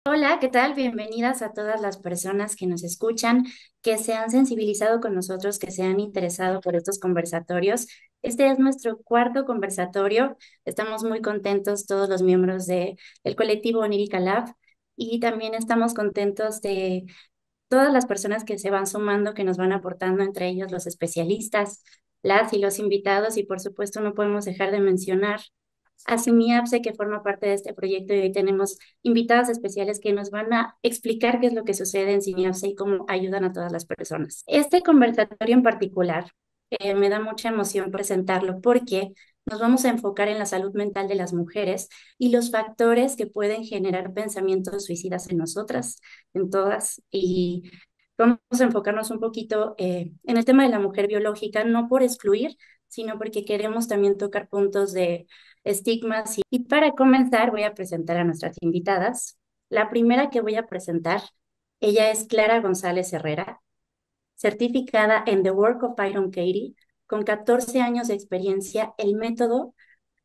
Hola, ¿qué tal? Bienvenidas a todas las personas que nos escuchan, que se han sensibilizado con nosotros, que se han interesado por estos conversatorios. Este es nuestro cuarto conversatorio. Estamos muy contentos todos los miembros del colectivo Onírica Lab y también estamos contentos de todas las personas que se van sumando, que nos van aportando, entre ellos los especialistas, las y los invitados y por supuesto no podemos dejar de mencionar a Simiapse, que forma parte de este proyecto, y hoy tenemos invitadas especiales que nos van a explicar qué es lo que sucede en Simiapse y cómo ayudan a todas las personas. Este conversatorio en particular me da mucha emoción presentarlo porque nos vamos a enfocar en la salud mental de las mujeres y los factores que pueden generar pensamientos suicidas en nosotras, en todas. Y vamos a enfocarnos un poquito en el tema de la mujer biológica, no por excluir, sino porque queremos también tocar puntos de estigmas. Y para comenzar, voy a presentar a nuestras invitadas. La primera que voy a presentar, ella es Clara González Herrera, certificada en The Work of Iron Katie, con 14 años de experiencia, el método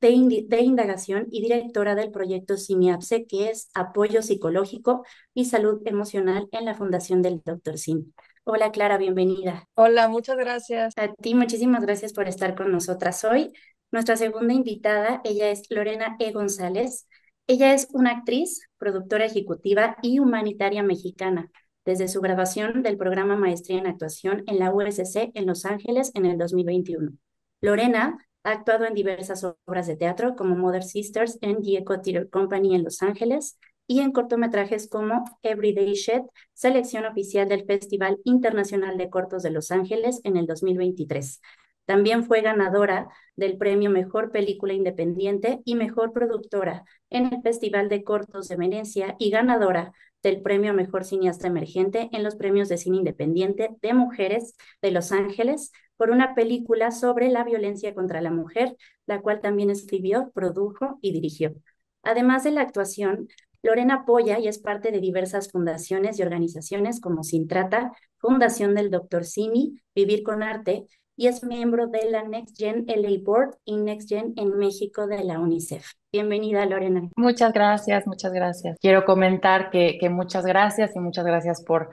de indagación y directora del proyecto SIMIAPSE, que es apoyo psicológico y salud emocional en la Fundación del Dr. Sim. Hola Clara, bienvenida. Hola, muchas gracias. A ti, muchísimas gracias por estar con nosotras hoy. Nuestra segunda invitada, ella es Lorena E. González. Ella es una actriz, productora ejecutiva y humanitaria mexicana, desde su grabación del programa Maestría en Actuación en la USC en Los Ángeles en el 2021. Lorena ha actuado en diversas obras de teatro como Mother Sisters en The Echo Theater Company en Los Ángeles y en cortometrajes como Everyday Shed, selección oficial del Festival Internacional de Cortos de Los Ángeles en el 2023. También fue ganadora del premio Mejor Película Independiente y Mejor Productora en el Festival de Cortos de Venecia y ganadora del premio Mejor Cineasta Emergente en los premios de cine independiente de mujeres de Los Ángeles por una película sobre la violencia contra la mujer, la cual también escribió, produjo y dirigió. Además de la actuación, Lorena apoya y es parte de diversas fundaciones y organizaciones como Sintrata, Fundación del Dr. Simi, Vivir con Arte, y es miembro de la Next Gen LA Board y Next Gen en México de la UNICEF. Bienvenida, Lorena. Muchas gracias, muchas gracias. Quiero comentar que muchas gracias y muchas gracias por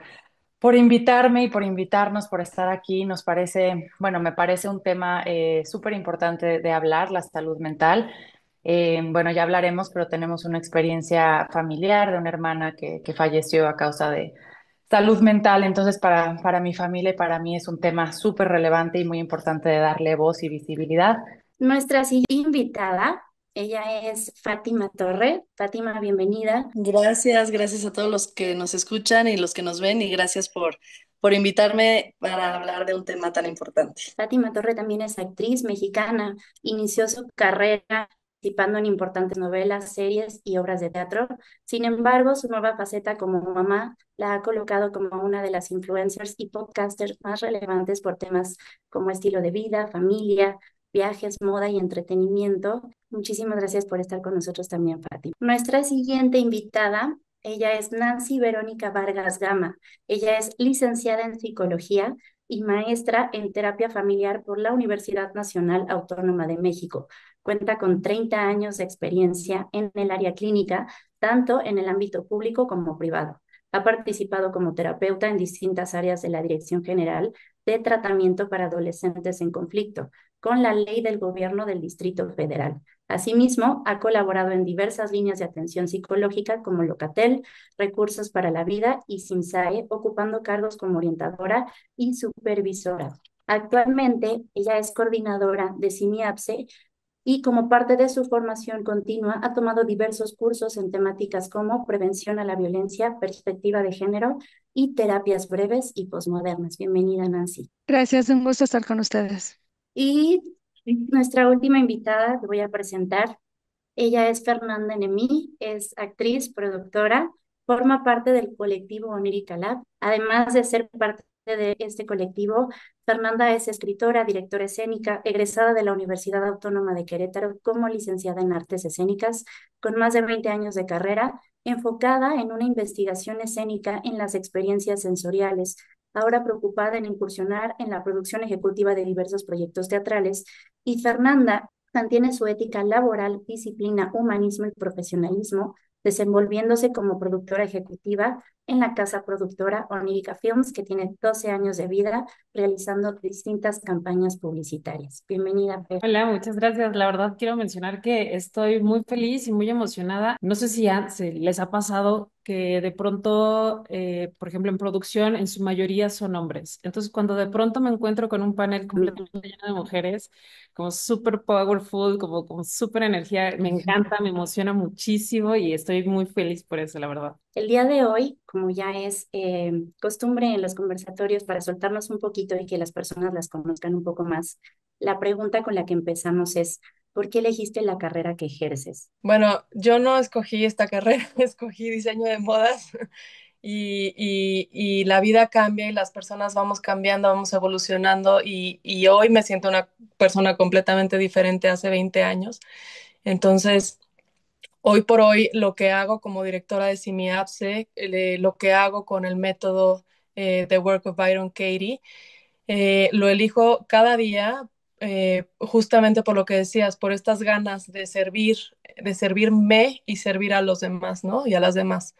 invitarme y por invitarnos, por estar aquí. Nos parece, bueno, me parece un tema súper importante de hablar, la salud mental. Bueno, ya hablaremos, pero tenemos una experiencia familiar de una hermana que falleció a causa de salud mental. Entonces, para mi familia y para mí es un tema súper relevante y muy importante de darle voz y visibilidad. Nuestra siguiente invitada, ella es Fátima Torre. Fátima, bienvenida. Gracias, gracias a todos los que nos escuchan y los que nos ven y gracias por invitarme para hablar de un tema tan importante. Fátima Torre también es actriz mexicana. Inició su carrera participando en importantes novelas, series y obras de teatro. Sin embargo, su nueva faceta como mamá la ha colocado como una de las influencers y podcasters más relevantes por temas como estilo de vida, familia, viajes, moda y entretenimiento. Muchísimas gracias por estar con nosotros también, Fátima. Nuestra siguiente invitada, ella es Nancy Verónica Vargas Gama. Ella es licenciada en psicología y maestra en terapia familiar por la Universidad Nacional Autónoma de México. Cuenta con 30 años de experiencia en el área clínica, tanto en el ámbito público como privado. Ha participado como terapeuta en distintas áreas de la Dirección General de Tratamiento para Adolescentes en Conflicto, con la ley del gobierno del Distrito Federal. Asimismo, ha colaborado en diversas líneas de atención psicológica como Locatel, Recursos para la Vida y SINSAE, ocupando cargos como orientadora y supervisora. Actualmente, ella es coordinadora de CIMIAPSE y como parte de su formación continua ha tomado diversos cursos en temáticas como prevención a la violencia, perspectiva de género y terapias breves y posmodernas. Bienvenida, Nancy. Gracias, un gusto estar con ustedes. Y nuestra última invitada que voy a presentar, ella es Fernanda Nemí, es actriz, productora, forma parte del colectivo Onírica Lab. Además de ser parte de este colectivo, Fernanda es escritora, directora escénica, egresada de la Universidad Autónoma de Querétaro como licenciada en Artes Escénicas, con más de 20 años de carrera, enfocada en una investigación escénica en las experiencias sensoriales, ahora preocupada en incursionar en la producción ejecutiva de diversos proyectos teatrales. Y Fernanda mantiene su ética laboral, disciplina, humanismo y profesionalismo desenvolviéndose como productora ejecutiva en la casa productora Onírica Films, que tiene 12 años de vida realizando distintas campañas publicitarias. Bienvenida, Fer. Hola, muchas gracias. La verdad quiero mencionar que estoy muy feliz y muy emocionada. No sé si se les ha pasado que de pronto, por ejemplo, en producción, en su mayoría son hombres. Entonces, cuando de pronto me encuentro con un panel completamente lleno de mujeres, como súper powerful, como súper energía, me encanta, me emociona muchísimo y estoy muy feliz por eso, la verdad. El día de hoy, como ya es costumbre en los conversatorios para soltarnos un poquito y que las personas las conozcan un poco más, la pregunta con la que empezamos es, ¿por qué elegiste la carrera que ejerces? Bueno, yo no escogí esta carrera, escogí diseño de modas y la vida cambia y las personas vamos cambiando, vamos evolucionando y hoy me siento una persona completamente diferente hace 20 años. Entonces, hoy por hoy lo que hago como directora de CIMIAPSE, lo que hago con el método The Work of Byron Katie, lo elijo cada día justamente por lo que decías, por estas ganas de servirme y servir a los demás, ¿no? Y a las demás.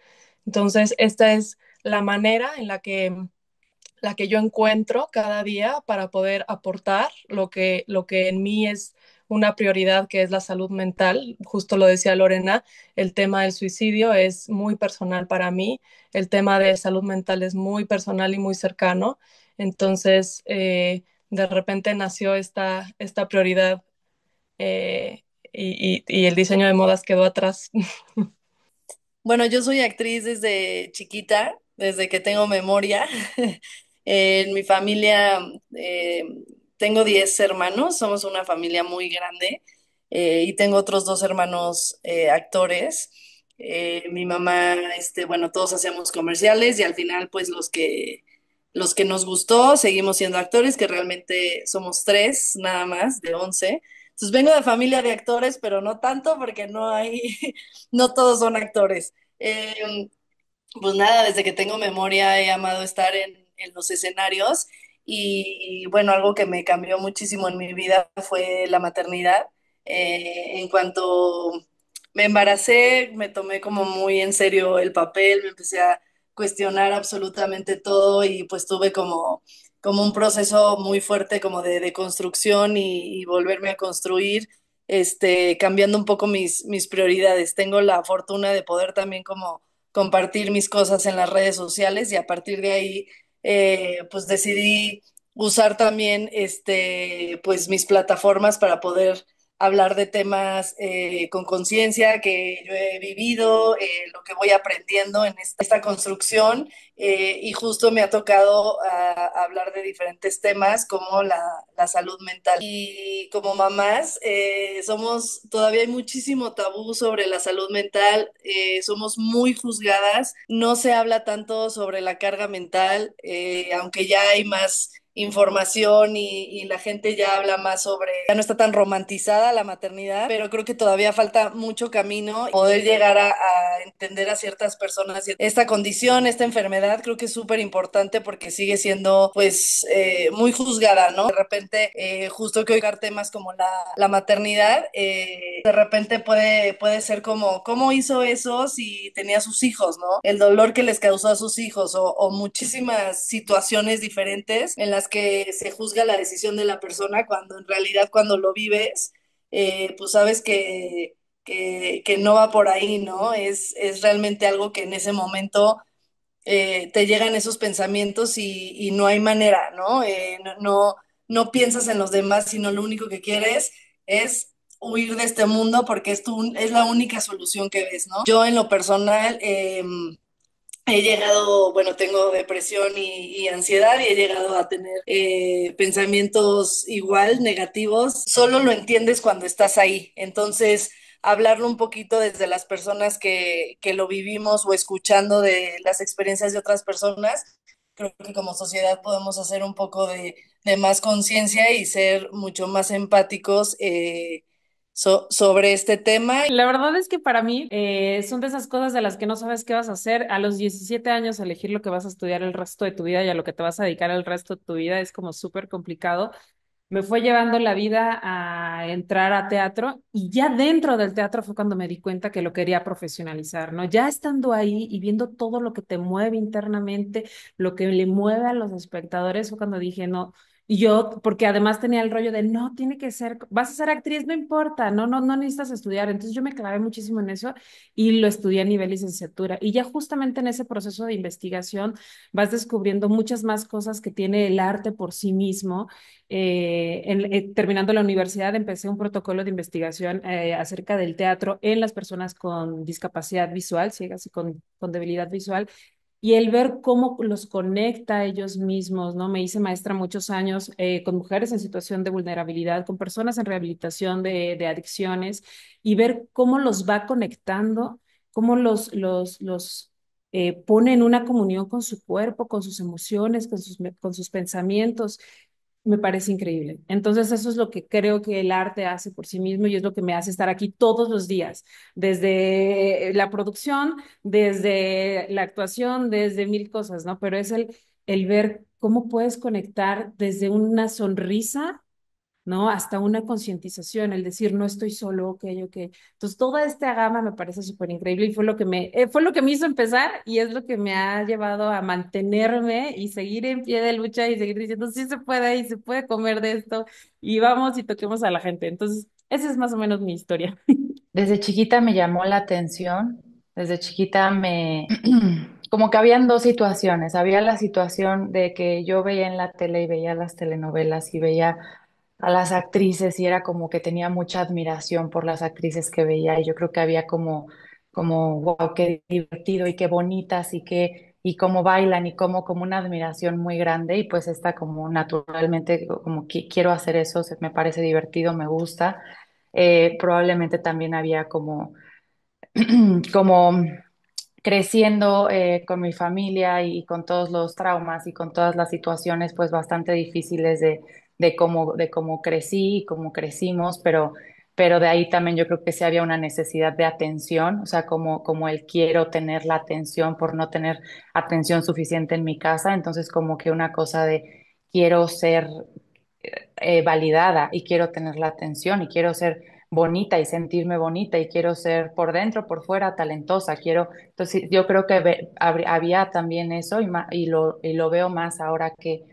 Entonces, esta es la manera en la que yo encuentro cada día para poder aportar lo que en mí es una prioridad, que es la salud mental. Justo lo decía Lorena, el tema del suicidio es muy personal para mí, el tema de salud mental es muy personal y muy cercano. Entonces, de repente nació esta prioridad y el diseño de modas quedó atrás. Bueno, yo soy actriz desde chiquita, desde que tengo memoria. En mi familia eh, tengo 10 hermanos, somos una familia muy grande y tengo otros dos hermanos actores. Mi mamá, bueno, todos hacíamos comerciales y al final, pues los que nos gustó, seguimos siendo actores, que realmente somos tres nada más de 11. Entonces vengo de familia de actores, pero no tanto porque no hay, no todos son actores. Pues nada, desde que tengo memoria he amado estar en los escenarios y bueno, algo que me cambió muchísimo en mi vida fue la maternidad. En cuanto me embaracé, me tomé como muy en serio el papel, me empecé a cuestionar absolutamente todo y pues tuve como un proceso muy fuerte como de construcción y volverme a construir, cambiando un poco mis prioridades. Tengo la fortuna de poder también como compartir mis cosas en las redes sociales y a partir de ahí pues decidí usar también pues mis plataformas para poder hablar de temas con conciencia que yo he vivido, lo que voy aprendiendo en esta construcción y justo me ha tocado hablar de diferentes temas como la salud mental. Y como mamás, todavía hay muchísimo tabú sobre la salud mental, somos muy juzgadas, no se habla tanto sobre la carga mental, aunque ya hay más información y la gente ya habla más sobre, ya no está tan romantizada la maternidad, pero creo que todavía falta mucho camino poder llegar a entender a ciertas personas esta condición, esta enfermedad, creo que es súper importante porque sigue siendo pues muy juzgada, ¿no? De repente, justo que oigar temas como la maternidad, de repente puede ser como, ¿cómo hizo eso si tenía sus hijos, ¿no? El dolor que les causó a sus hijos o muchísimas situaciones diferentes en las que se juzga la decisión de la persona cuando en realidad cuando lo vives, pues sabes que no va por ahí, ¿no? Es realmente algo que en ese momento te llegan esos pensamientos y no hay manera, ¿no? No piensas en los demás, sino lo único que quieres es huir de este mundo porque es la única solución que ves, ¿no? Yo en lo personal he llegado, bueno, tengo depresión y ansiedad y he llegado a tener pensamientos igual negativos. Solo lo entiendes cuando estás ahí. Entonces, hablarlo un poquito desde las personas que lo vivimos o escuchando de las experiencias de otras personas, creo que como sociedad podemos hacer un poco de más conciencia y ser mucho más empáticos sobre este tema. La verdad es que para mí son de esas cosas de las que no sabes qué vas a hacer. A los 17 años elegir lo que vas a estudiar el resto de tu vida y a lo que te vas a dedicar el resto de tu vida es como súper complicado. me fue llevando la vida a entrar a teatro y ya dentro del teatro fue cuando me di cuenta que lo quería profesionalizar, ¿no? Ya estando ahí y viendo todo lo que te mueve internamente, lo que le mueve a los espectadores, fue cuando dije, no. Y yo, porque además tenía el rollo de, no, tiene que ser, vas a ser actriz, no importa, no necesitas estudiar. Entonces yo me clavé muchísimo en eso y lo estudié a nivel licenciatura. Y ya justamente en ese proceso de investigación vas descubriendo muchas más cosas que tiene el arte por sí mismo. Terminando la universidad, empecé un protocolo de investigación acerca del teatro en las personas con discapacidad visual, ciegas y con debilidad visual, y el ver cómo los conecta a ellos mismos, ¿no? Me hice maestra muchos años con mujeres en situación de vulnerabilidad, con personas en rehabilitación de adicciones, y ver cómo los va conectando, cómo los pone en una comunión con su cuerpo, con sus emociones, con sus pensamientos. Me parece increíble. Entonces, eso es lo que creo que el arte hace por sí mismo y es lo que me hace estar aquí todos los días, desde la producción, desde la actuación, desde mil cosas, ¿no? Pero es el ver cómo puedes conectar desde una sonrisa, ¿no? Hasta una concientización, el decir, no estoy solo, ok, ok. Entonces, toda esta gama me parece súper increíble y fue lo que me hizo empezar y es lo que me ha llevado a mantenerme y seguir en pie de lucha y seguir diciendo, sí se puede y se puede comer de esto y vamos y toquemos a la gente. Entonces, esa es más o menos mi historia. Desde chiquita me llamó la atención, desde chiquita como que habían dos situaciones, había la situación de que yo veía en la tele y veía las telenovelas y veía a las actrices y era como que tenía mucha admiración por las actrices que veía y yo creo que había wow, qué divertido y qué bonitas y cómo bailan y como una admiración muy grande y pues esta como naturalmente como que quiero hacer eso, me parece divertido, me gusta. Probablemente también había como creciendo con mi familia y con todos los traumas y con todas las situaciones pues bastante difíciles de cómo crecí y cómo crecimos, pero de ahí también yo creo que sí había una necesidad de atención, o sea, como el quiero tener la atención por no tener atención suficiente en mi casa, entonces como que una cosa de quiero ser validada y quiero tener la atención y quiero ser bonita y sentirme bonita y quiero ser por dentro, por fuera, talentosa, entonces yo creo que había también eso y lo veo más ahora que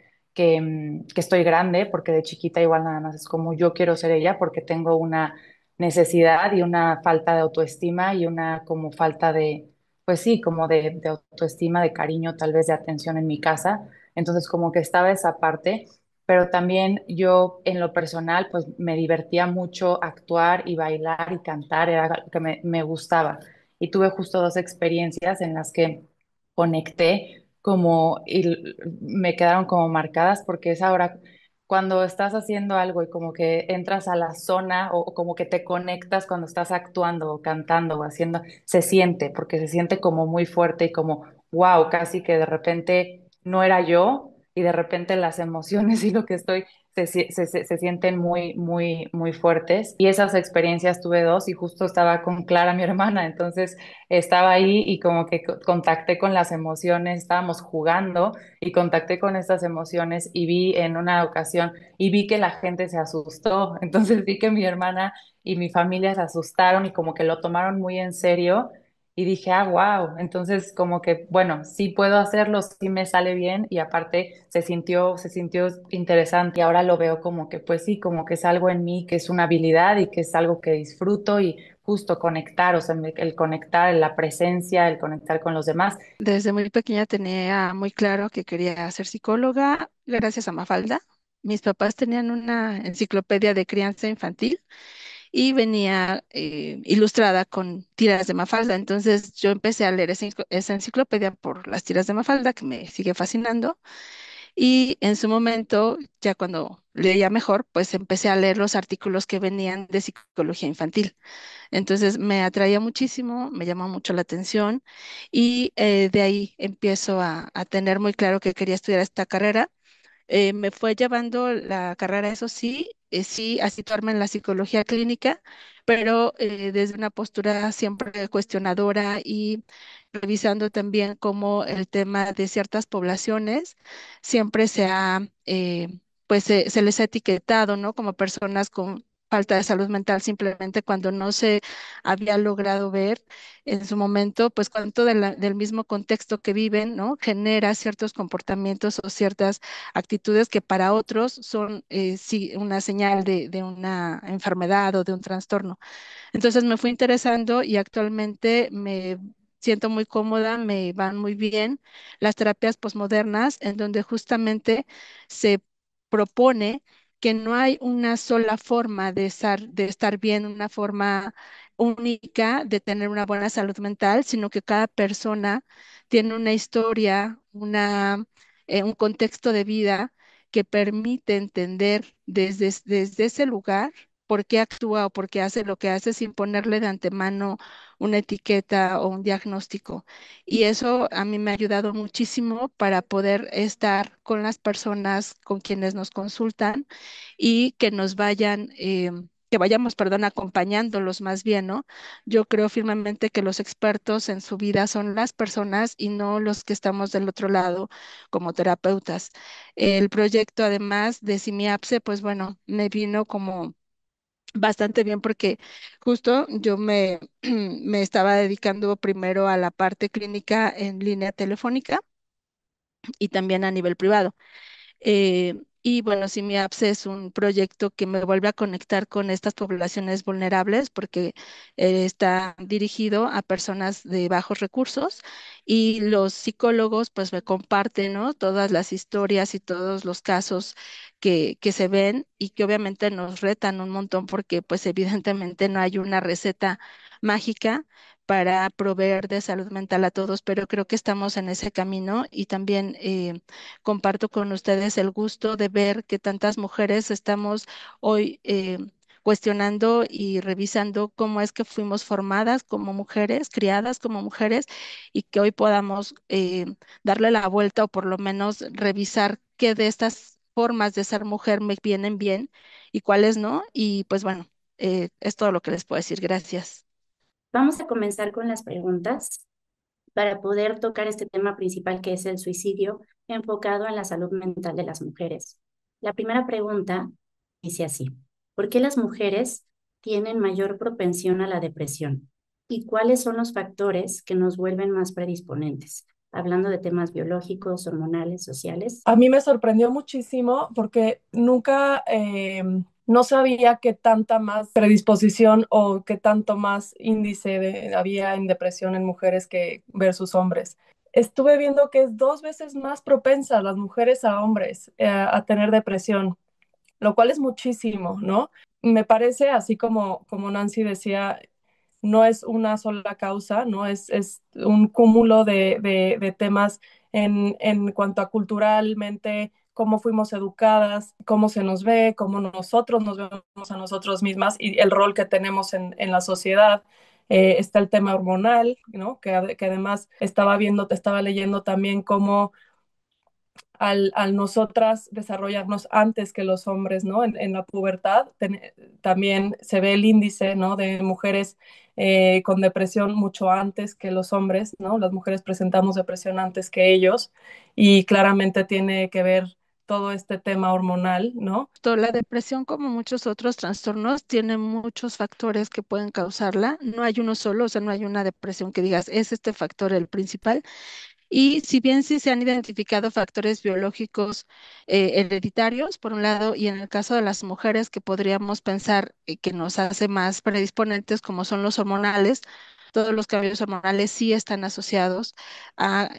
estoy grande, porque de chiquita igual nada más es como yo quiero ser ella porque tengo una necesidad y una falta de autoestima y una como falta pues sí, como de autoestima, de cariño, tal vez de atención en mi casa. Entonces como que estaba esa parte, pero también yo en lo personal, pues me divertía mucho actuar y bailar y cantar, era algo que me gustaba. Y tuve justo dos experiencias en las que conecté y me quedaron como marcadas porque es ahora cuando estás haciendo algo y como que entras a la zona o como que te conectas cuando estás actuando o cantando o haciendo, se siente, porque se siente como muy fuerte y como, wow, casi que de repente no era yo y de repente las emociones y lo que estoy se sienten muy, muy, muy fuertes. Y esas experiencias tuve dos y justo estaba con Clara, mi hermana, entonces estaba ahí y como que contacté con las emociones, estábamos jugando y contacté con estas emociones y vi en una ocasión y vi que la gente se asustó, entonces vi que mi hermana y mi familia se asustaron y como que lo tomaron muy en serio y dije, ah, wow. Entonces, como que, bueno, sí puedo hacerlo, sí me sale bien y aparte se sintió interesante y ahora lo veo como que, pues sí, como que es algo en mí, que es una habilidad y que es algo que disfruto y justo conectar, o sea, el conectar, la presencia, el conectar con los demás. Desde muy pequeña tenía muy claro que quería ser psicóloga gracias a Mafalda. Mis papás tenían una enciclopedia de crianza infantil y venía ilustrada con tiras de Mafalda. Entonces yo empecé a leer esa enciclopedia por las tiras de Mafalda, que me sigue fascinando. Y en su momento, ya cuando leía mejor, pues empecé a leer los artículos que venían de psicología infantil. Entonces me atraía muchísimo, me llamó mucho la atención y de ahí empiezo a tener muy claro que quería estudiar esta carrera. Me fue llevando la carrera, eso sí, sí, a situarme en la psicología clínica, pero desde una postura siempre cuestionadora y revisando también cómo el tema de ciertas poblaciones siempre se ha pues se les ha etiquetado, ¿no? Como personas con falta de salud mental simplemente cuando no se había logrado ver en su momento, pues cuánto del mismo contexto que viven, ¿no? Genera ciertos comportamientos o ciertas actitudes que para otros son sí, una señal de una enfermedad o de un trastorno. Entonces me fui interesando y actualmente me siento muy cómoda, me van muy bien las terapias posmodernas, en donde justamente se propone que no hay una sola forma de estar bien, una forma única de tener una buena salud mental, sino que cada persona tiene una historia, un contexto de vida que permite entender desde ese lugar por qué actúa o por qué hace lo que hace sin ponerle de antemano una etiqueta o un diagnóstico. Y eso a mí me ha ayudado muchísimo para poder estar con las personas con quienes nos consultan y que nos vayan, que vayamos, perdón, acompañándolos más bien, ¿no? Yo creo firmemente que los expertos en su vida son las personas y no los que estamos del otro lado como terapeutas. El proyecto, además de Simiapse, pues bueno, me vino como bastante bien porque justo yo me estaba dedicando primero a la parte clínica en línea telefónica y también a nivel privado. Y bueno, SimiApps es un proyecto que me vuelve a conectar con estas poblaciones vulnerables porque está dirigido a personas de bajos recursos y los psicólogos pues me comparten, ¿no? Todas las historias y todos los casos que se ven y que obviamente nos retan un montón porque pues evidentemente no hay una receta mágica para proveer de salud mental a todos, pero creo que estamos en ese camino y también comparto con ustedes el gusto de ver que tantas mujeres estamos hoy cuestionando y revisando cómo es que fuimos formadas como mujeres, criadas como mujeres, y que hoy podamos darle la vuelta o por lo menos revisar qué de estas formas de ser mujer me vienen bien y cuáles no. Y pues bueno, es todo lo que les puedo decir. Gracias. Vamos a comenzar con las preguntas para poder tocar este tema principal que es el suicidio enfocado en la salud mental de las mujeres. La primera pregunta dice así: ¿por qué las mujeres tienen mayor propensión a la depresión? ¿Y cuáles son los factores que nos vuelven más predisponentes? Hablando de temas biológicos, hormonales, sociales. A mí me sorprendió muchísimo porque nunca, no sabía qué tanta más predisposición o qué tanto más índice había en depresión en mujeres que versus hombres. Estuve viendo que es 2 veces más propensa las mujeres a hombres a tener depresión, lo cual es muchísimo, ¿no? Me parece, así como Nancy decía, no es una sola causa, ¿no? Es un cúmulo de temas en cuanto a culturalmente, cómo fuimos educadas, cómo se nos ve, cómo nosotros nos vemos a nosotros mismas y el rol que tenemos en la sociedad. Está el tema hormonal, ¿no? Que además estaba leyendo también cómo al nosotras desarrollarnos antes que los hombres, ¿no? En la pubertad también se ve el índice, ¿no? De mujeres con depresión mucho antes que los hombres, ¿no? Las mujeres presentamos depresión antes que ellos y claramente tiene que ver todo este tema hormonal, ¿no? La depresión, como muchos otros trastornos, tiene muchos factores que pueden causarla. No hay uno solo, o sea, no hay una depresión que digas, es este factor el principal. Y si bien sí se han identificado factores biológicos hereditarios, por un lado, y en el caso de las mujeres que podríamos pensar que nos hace más predisponentes, como son los hormonales, todos los cambios hormonales sí están asociados a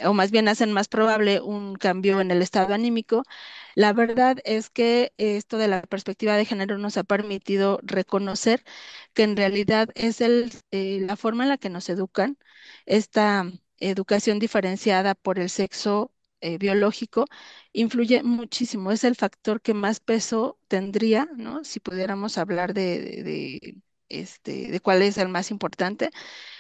o más bien hacen más probable un cambio en el estado anímico. La verdad es que esto de la perspectiva de género nos ha permitido reconocer que en realidad es la forma en la que nos educan, esta educación diferenciada por el sexo biológico, influye muchísimo. Es el factor que más peso tendría, ¿no? Si pudiéramos hablar de cuál es el más importante.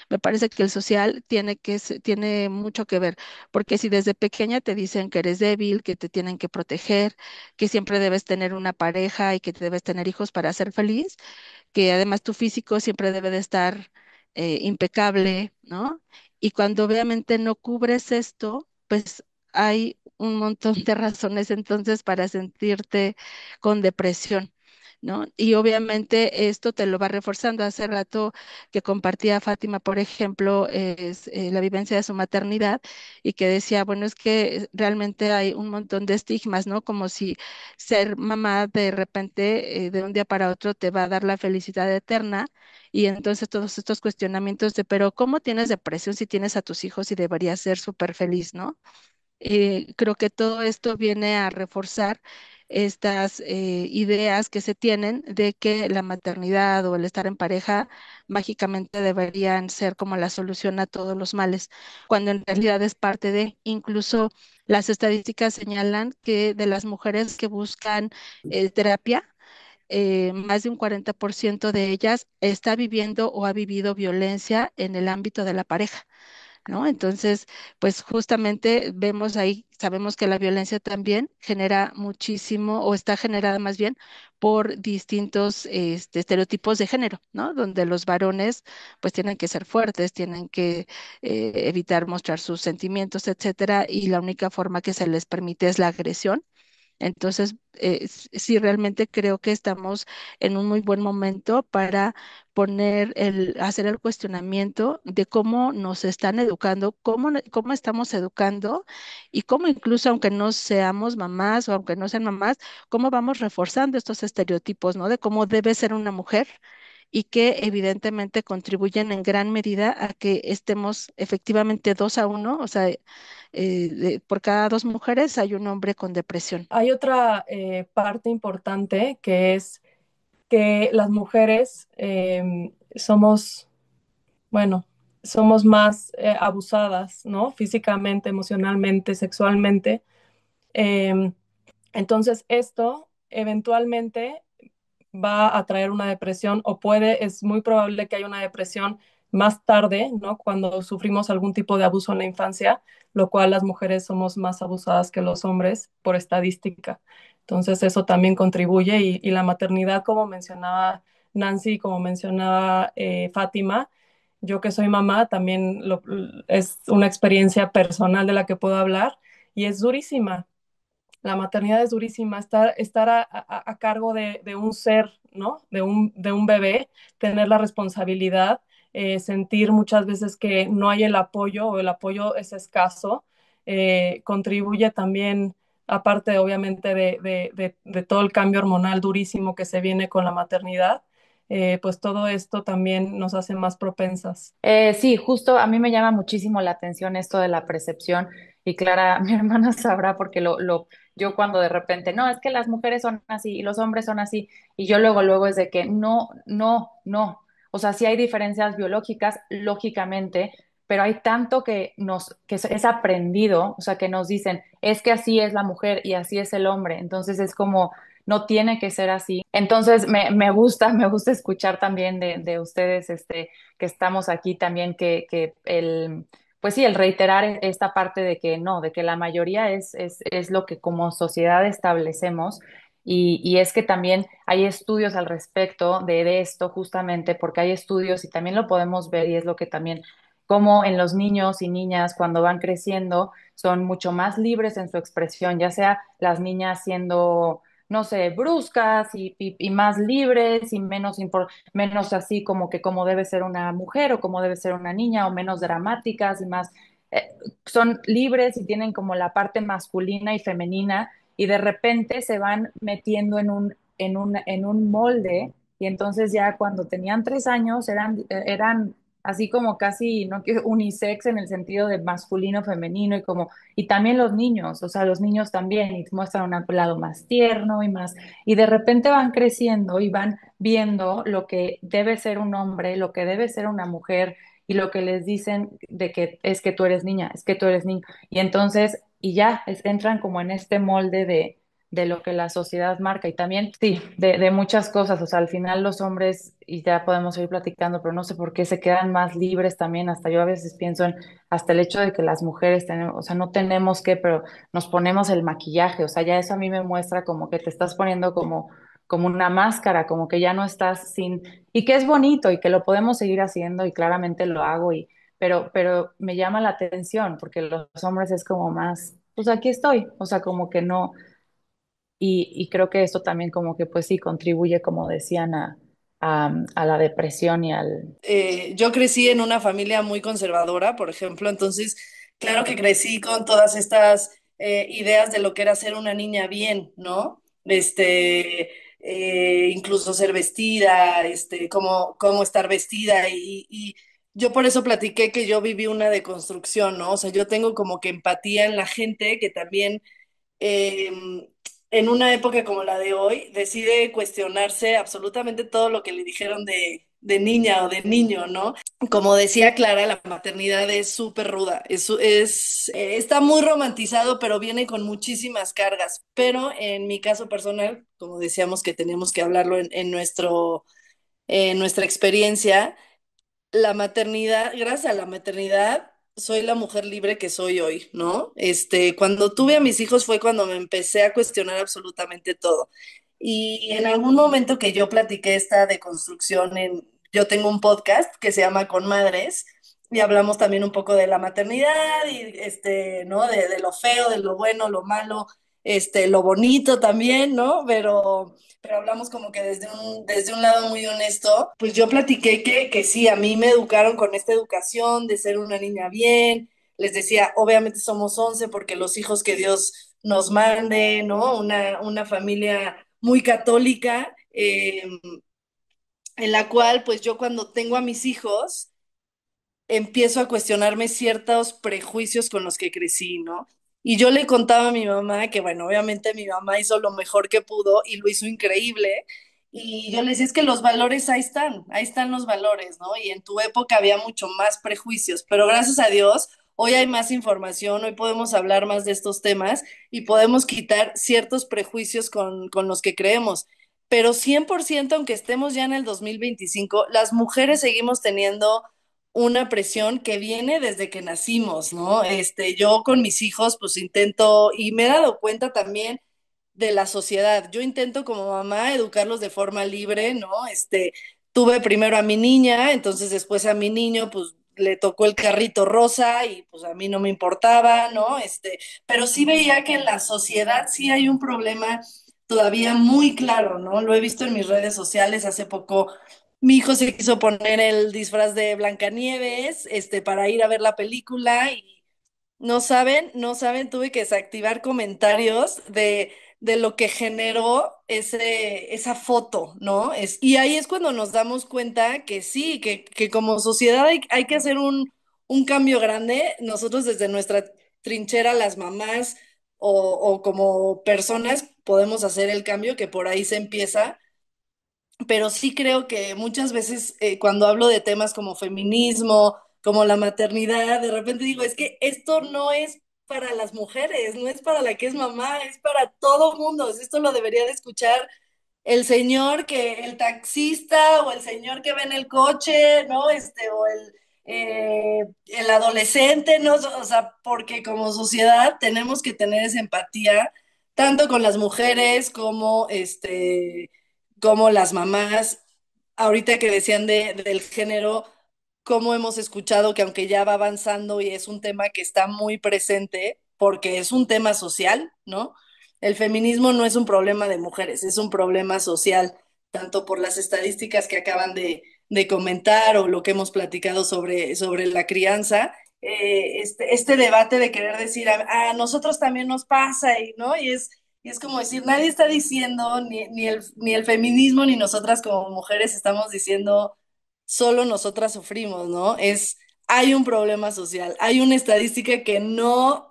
Me parece que el social tiene mucho que ver, porque si desde pequeña te dicen que eres débil, que te tienen que proteger, que siempre debes tener una pareja y que debes tener hijos para ser feliz, que además tu físico siempre debe de estar impecable, ¿no? Y cuando obviamente no cubres esto, pues hay un montón de razones entonces para sentirte con depresión, ¿no? Y obviamente esto te lo va reforzando. Hace rato que compartía Fátima, por ejemplo, la vivencia de su maternidad y que decía, bueno, es que realmente hay un montón de estigmas, ¿no? Como si ser mamá de repente, de un día para otro, te va a dar la felicidad eterna. Y entonces todos estos cuestionamientos de, pero ¿cómo tienes depresión si tienes a tus hijos y deberías ser súper feliz, ¿no? Creo que todo esto viene a reforzar estas ideas que se tienen de que la maternidad o el estar en pareja mágicamente deberían ser como la solución a todos los males, cuando en realidad es parte de, incluso las estadísticas señalan que de las mujeres que buscan terapia, más de un 40% de ellas está viviendo o ha vivido violencia en el ámbito de la pareja, ¿no? Entonces, pues justamente vemos ahí, sabemos que la violencia también genera muchísimo o está generada más bien por distintos estereotipos de género, ¿no? Donde los varones pues tienen que ser fuertes, tienen que evitar mostrar sus sentimientos, etcétera, y la única forma que se les permite es la agresión. Entonces, sí, realmente creo que estamos en un muy buen momento para hacer el cuestionamiento de cómo nos están educando, cómo estamos educando y cómo incluso aunque no seamos mamás o aunque no sean mamás, cómo vamos reforzando estos estereotipos, ¿no? De cómo debe ser una mujer y que evidentemente contribuyen en gran medida a que estemos efectivamente 2-1, o sea, por cada 2 mujeres hay un hombre con depresión. Hay otra parte importante que es que las mujeres somos, bueno, somos más abusadas, ¿no? Físicamente, emocionalmente, sexualmente. Em, entonces, esto eventualmente va a traer una depresión o es muy probable que haya una depresión más tarde, ¿no? Cuando sufrimos algún tipo de abuso en la infancia, lo cual las mujeres somos más abusadas que los hombres por estadística. Entonces eso también contribuye y la maternidad, como mencionaba Nancy, como mencionaba Fátima, yo que soy mamá, también es una experiencia personal de la que puedo hablar y es durísima. La maternidad es durísima, estar a cargo de un ser, ¿no? De un bebé, tener la responsabilidad, sentir muchas veces que no hay el apoyo o el apoyo es escaso, contribuye también, aparte obviamente de todo el cambio hormonal durísimo que se viene con la maternidad, pues todo esto también nos hace más propensas. Sí, justo a mí me llama muchísimo la atención esto de la percepción y Clara, mi hermana sabrá porque yo cuando de repente, no, es que las mujeres son así y los hombres son así y yo luego es de que no, no, no, o sea, sí hay diferencias biológicas, lógicamente, pero hay tanto que es aprendido, o sea, que nos dicen, es que así es la mujer y así es el hombre, entonces es como no tiene que ser así. Entonces me gusta escuchar también de ustedes, que estamos aquí también, pues sí, el reiterar esta parte de que no, de que la mayoría es lo que como sociedad establecemos. Y es que también hay estudios al respecto de esto, justamente porque hay estudios y también lo podemos ver y es lo que también, como en los niños y niñas cuando van creciendo, son mucho más libres en su expresión, ya sea las niñas siendo, no sé, bruscas y más libres y menos así como que como debe ser una mujer o como debe ser una niña o menos dramáticas y más, eh, son libres y tienen como la parte masculina y femenina y de repente se van metiendo en un molde y entonces ya cuando tenían 3 años eran así como casi, no quiero unisex en el sentido de masculino, femenino y también los niños, o sea, los niños también y muestran un lado más tierno y más y de repente van creciendo y van viendo lo que debe ser un hombre, lo que debe ser una mujer y lo que les dicen de que es que tú eres niña, es que tú eres niño. Y entonces, y ya entran como en este molde de lo que la sociedad marca y también, sí, de muchas cosas. O sea, al final los hombres, y ya podemos ir platicando, pero no sé por qué se quedan más libres también. Hasta yo a veces pienso en hasta el hecho de que las mujeres tenemos, o sea, no tenemos que, pero nos ponemos el maquillaje, o sea, ya eso a mí me muestra como que te estás poniendo como una máscara, como que ya no estás sin, y que es bonito y que lo podemos seguir haciendo y claramente lo hago, pero me llama la atención porque los hombres es como más, pues aquí estoy, o sea, como que no, y creo que esto también como que pues sí contribuye, como decían, a la depresión y al... Yo crecí en una familia muy conservadora, por ejemplo, entonces, claro que crecí con todas estas ideas de lo que era ser una niña bien, ¿no? Incluso ser vestida, cómo estar vestida y yo por eso platiqué que yo viví una deconstrucción, ¿no? O sea, yo tengo como que empatía en la gente que también eh, en una época como la de hoy, decide cuestionarse absolutamente todo lo que le dijeron de niña o de niño, ¿no? Como decía Clara, la maternidad es súper ruda, está muy romantizado, pero viene con muchísimas cargas. Pero en mi caso personal, como decíamos que tenemos que hablarlo en nuestra experiencia, la maternidad, gracias a la maternidad, soy la mujer libre que soy hoy, ¿no? Cuando tuve a mis hijos fue cuando me empecé a cuestionar absolutamente todo. Y en algún momento que yo platiqué esta deconstrucción yo tengo un podcast que se llama Con Madres y hablamos también un poco de la maternidad y ¿no? De lo feo, de lo bueno, lo malo, lo bonito también, ¿no? Pero hablamos como que desde un lado muy honesto, pues yo platiqué que sí, a mí me educaron con esta educación de ser una niña bien, les decía, obviamente somos 11 porque los hijos que Dios nos mande, ¿no? Una familia muy católica, en la cual pues yo cuando tengo a mis hijos, empiezo a cuestionarme ciertos prejuicios con los que crecí, ¿no? Y yo le contaba a mi mamá que, bueno, obviamente mi mamá hizo lo mejor que pudo y lo hizo increíble. Y yo le decía, es que los valores ahí están los valores, ¿no? Y en tu época había mucho más prejuicios, pero gracias a Dios, hoy hay más información, hoy podemos hablar más de estos temas y podemos quitar ciertos prejuicios con los que creemos. Pero 100%, aunque estemos ya en el 2025, las mujeres seguimos teniendo una presión que viene desde que nacimos, ¿no? Yo con mis hijos, pues intento, y me he dado cuenta también de la sociedad. Yo intento como mamá educarlos de forma libre, ¿no? Tuve primero a mi niña, entonces después a mi niño, pues le tocó el carrito rosa y pues a mí no me importaba, ¿no? Pero sí veía que en la sociedad sí hay un problema todavía muy claro, ¿no? Lo he visto en mis redes sociales hace poco. Mi hijo se quiso poner el disfraz de Blancanieves, para ir a ver la película y no saben, tuve que desactivar comentarios de lo que generó esa foto, ¿no? Y ahí es cuando nos damos cuenta que sí, que como sociedad hay que hacer un cambio grande. Nosotros desde nuestra trinchera, las mamás o como personas, podemos hacer el cambio, que por ahí se empieza, pero sí creo que muchas veces cuando hablo de temas como feminismo, como la maternidad, de repente digo, es que esto no es para las mujeres, no es para la que es mamá, es para todo mundo. Esto lo debería de escuchar el taxista o el señor que ve en el coche, ¿no? El adolescente, ¿no? O sea, porque como sociedad tenemos que tener esa empatía, tanto con las mujeres como las mamás. Ahorita que decían del género, cómo hemos escuchado que aunque ya va avanzando y es un tema que está muy presente, porque es un tema social, ¿no? El feminismo no es un problema de mujeres, es un problema social, tanto por las estadísticas que acaban de comentar o lo que hemos platicado sobre la crianza. Este debate de querer decir a nosotros también nos pasa, ¿no? Y es como decir, nadie está diciendo, ni el feminismo, ni nosotras como mujeres estamos diciendo, solo nosotras sufrimos, ¿no? Hay un problema social, hay una estadística que no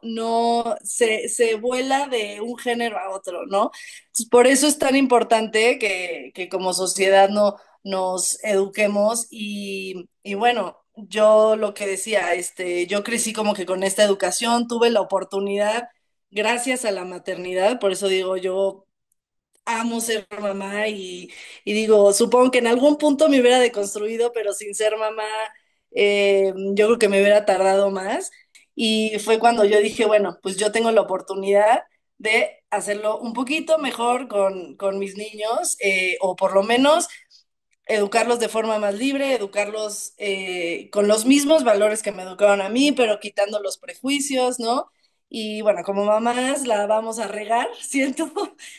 se vuela de un género a otro, ¿no? Entonces, por eso es tan importante que como sociedad no nos eduquemos y bueno, yo lo que decía, yo crecí como que con esta educación, tuve la oportunidad gracias a la maternidad, por eso digo, yo amo ser mamá y digo, supongo que en algún punto me hubiera deconstruido, pero sin ser mamá, yo creo que me hubiera tardado más. Y fue cuando yo dije, bueno, pues yo tengo la oportunidad de hacerlo un poquito mejor con mis niños, o por lo menos educarlos de forma más libre, educarlos con los mismos valores que me educaron a mí, pero quitando los prejuicios, ¿no? Y bueno, como mamás la vamos a regar, siento,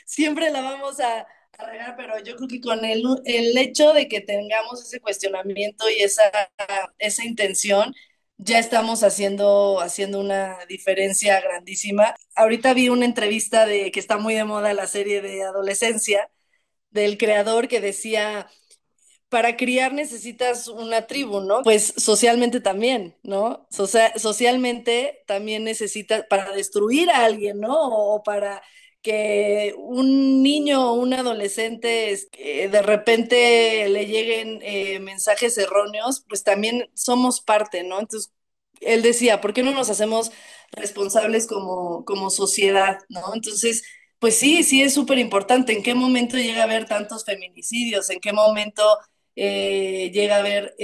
siempre la vamos a regar, pero yo creo que con el hecho de que tengamos ese cuestionamiento y esa intención, ya estamos haciendo una diferencia grandísima. Ahorita vi una entrevista de que está muy de moda la serie de adolescencia del creador que decía para criar necesitas una tribu, ¿no? Pues socialmente también, ¿no? Socialmente también necesitas para destruir a alguien, ¿no? O para que un niño o un adolescente de repente le lleguen mensajes erróneos, pues también somos parte, ¿no? Entonces, él decía, ¿por qué no nos hacemos responsables como sociedad, ¿no? Entonces, pues sí, sí es súper importante. ¿En qué momento llega a haber tantos feminicidios? ¿En qué momento llega a haber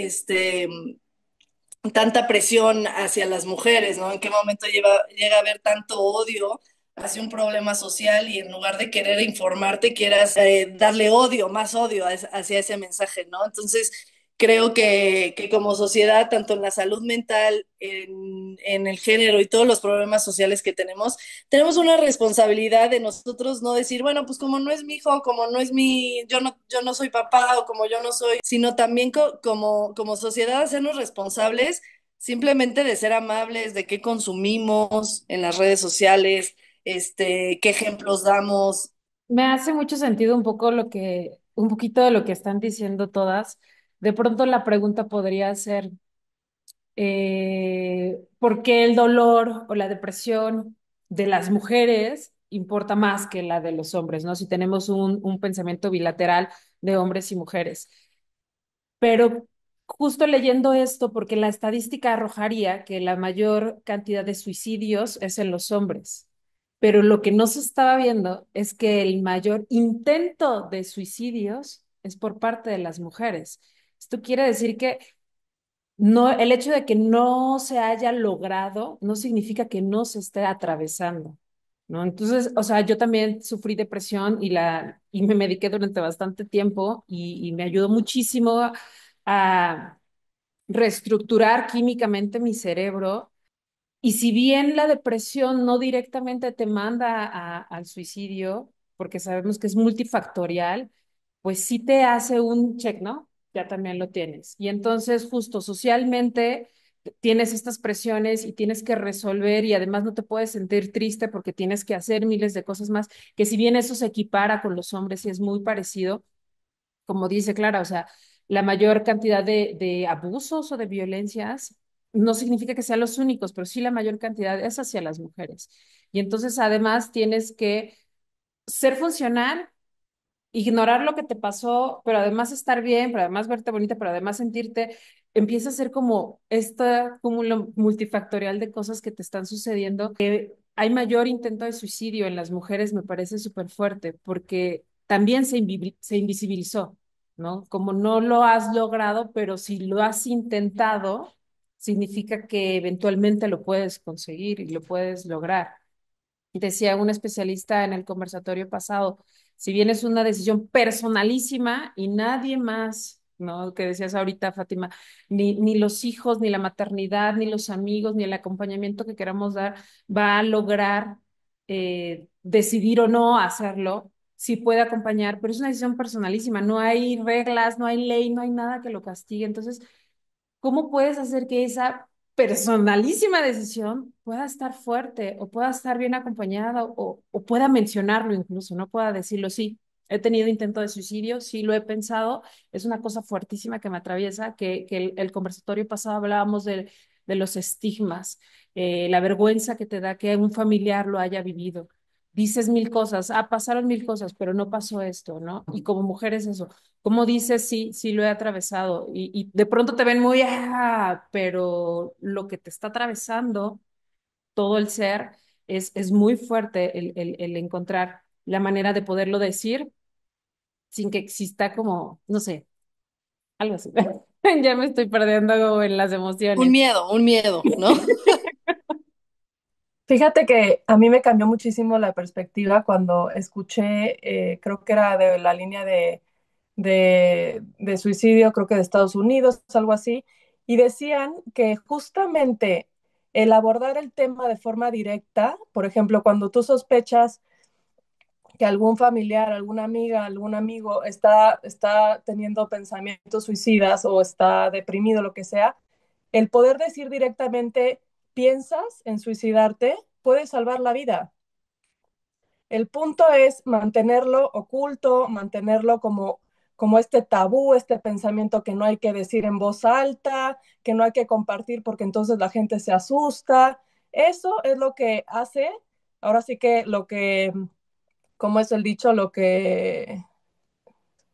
tanta presión hacia las mujeres, ¿no? ¿En qué momento llega a haber tanto odio hacia un problema social y en lugar de querer informarte, quieras darle odio, más odio hacia ese mensaje, ¿no? Entonces, creo que como sociedad, tanto en la salud mental, en el género y todos los problemas sociales que tenemos una responsabilidad de nosotros no decir, bueno, pues como no es mi hijo, como no es yo no soy papá o como yo no soy, sino también como sociedad hacernos responsables simplemente de ser amables, de qué consumimos en las redes sociales, qué ejemplos damos. Me hace mucho sentido un poquito de lo que están diciendo todas. De pronto la pregunta podría ser, ¿por qué el dolor o la depresión de las mujeres importa más que la de los hombres, ¿no? Si tenemos un pensamiento bilateral de hombres y mujeres. Pero justo leyendo esto, porque la estadística arrojaría que la mayor cantidad de suicidios es en los hombres, pero lo que no se estaba viendo es que el mayor intento de suicidios es por parte de las mujeres. Esto quiere decir que no, el hecho de que no se haya logrado no significa que no se esté atravesando, ¿no? Entonces, o sea, yo también sufrí depresión y me mediqué durante bastante tiempo y me ayudó muchísimo a reestructurar químicamente mi cerebro. Y si bien la depresión no directamente te manda al suicidio, porque sabemos que es multifactorial, pues sí te hace un check, ¿no? Ya también lo tienes. Y entonces justo socialmente tienes estas presiones y tienes que resolver y además no te puedes sentir triste porque tienes que hacer miles de cosas más, que si bien eso se equipara con los hombres y es muy parecido, como dice Clara, o sea, la mayor cantidad de abusos o de violencias no significa que sean los únicos, pero sí la mayor cantidad es hacia las mujeres. Y entonces además tienes que ser funcional, ignorar lo que te pasó, pero además estar bien, pero además verte bonita, pero además sentirte, empieza a ser como este cúmulo multifactorial de cosas que te están sucediendo. Hay mayor intento de suicidio en las mujeres, me parece súper fuerte, porque también se invisibilizó, ¿no? Como no lo has logrado, pero si lo has intentado, significa que eventualmente lo puedes conseguir y lo puedes lograr. Decía un especialista en el conversatorio pasado, si bien es una decisión personalísima y nadie más, ¿no? Que decías ahorita, Fátima, ni los hijos, ni la maternidad, ni los amigos, ni el acompañamiento que queramos dar va a lograr decidir o no hacerlo, sí puede acompañar, pero es una decisión personalísima, no hay reglas, no hay ley, no hay nada que lo castigue. Entonces, ¿cómo puedes hacer que esa personalísima decisión pueda estar fuerte o pueda estar bien acompañada o pueda mencionarlo incluso, no pueda decirlo? Sí, he tenido intento de suicidio, sí lo he pensado, es una cosa fuertísima que me atraviesa, que el conversatorio pasado hablábamos de los estigmas, la vergüenza que te da que un familiar lo haya vivido. Dices mil cosas, pasaron mil cosas, pero no pasó esto, ¿no? Y como mujer es eso, como dices, sí, sí lo he atravesado y de pronto te ven muy, pero lo que te está atravesando todo el ser es muy fuerte el encontrar la manera de poderlo decir sin que exista como, no sé, algo así. Ya me estoy perdiendo en las emociones. Un miedo, ¿no? Fíjate que a mí me cambió muchísimo la perspectiva cuando escuché, creo que era de la línea de suicidio, creo que de Estados Unidos, algo así, y decían que justamente el abordar el tema de forma directa, por ejemplo, cuando tú sospechas que algún familiar, alguna amiga, algún amigo está teniendo pensamientos suicidas o está deprimido, lo que sea, el poder decir directamente, piensas en suicidarte, puede salvar la vida. El punto es mantenerlo oculto, mantenerlo como este tabú, este pensamiento que no hay que decir en voz alta, que no hay que compartir porque entonces la gente se asusta. Eso es lo que hace, ahora sí que lo que, como es el dicho,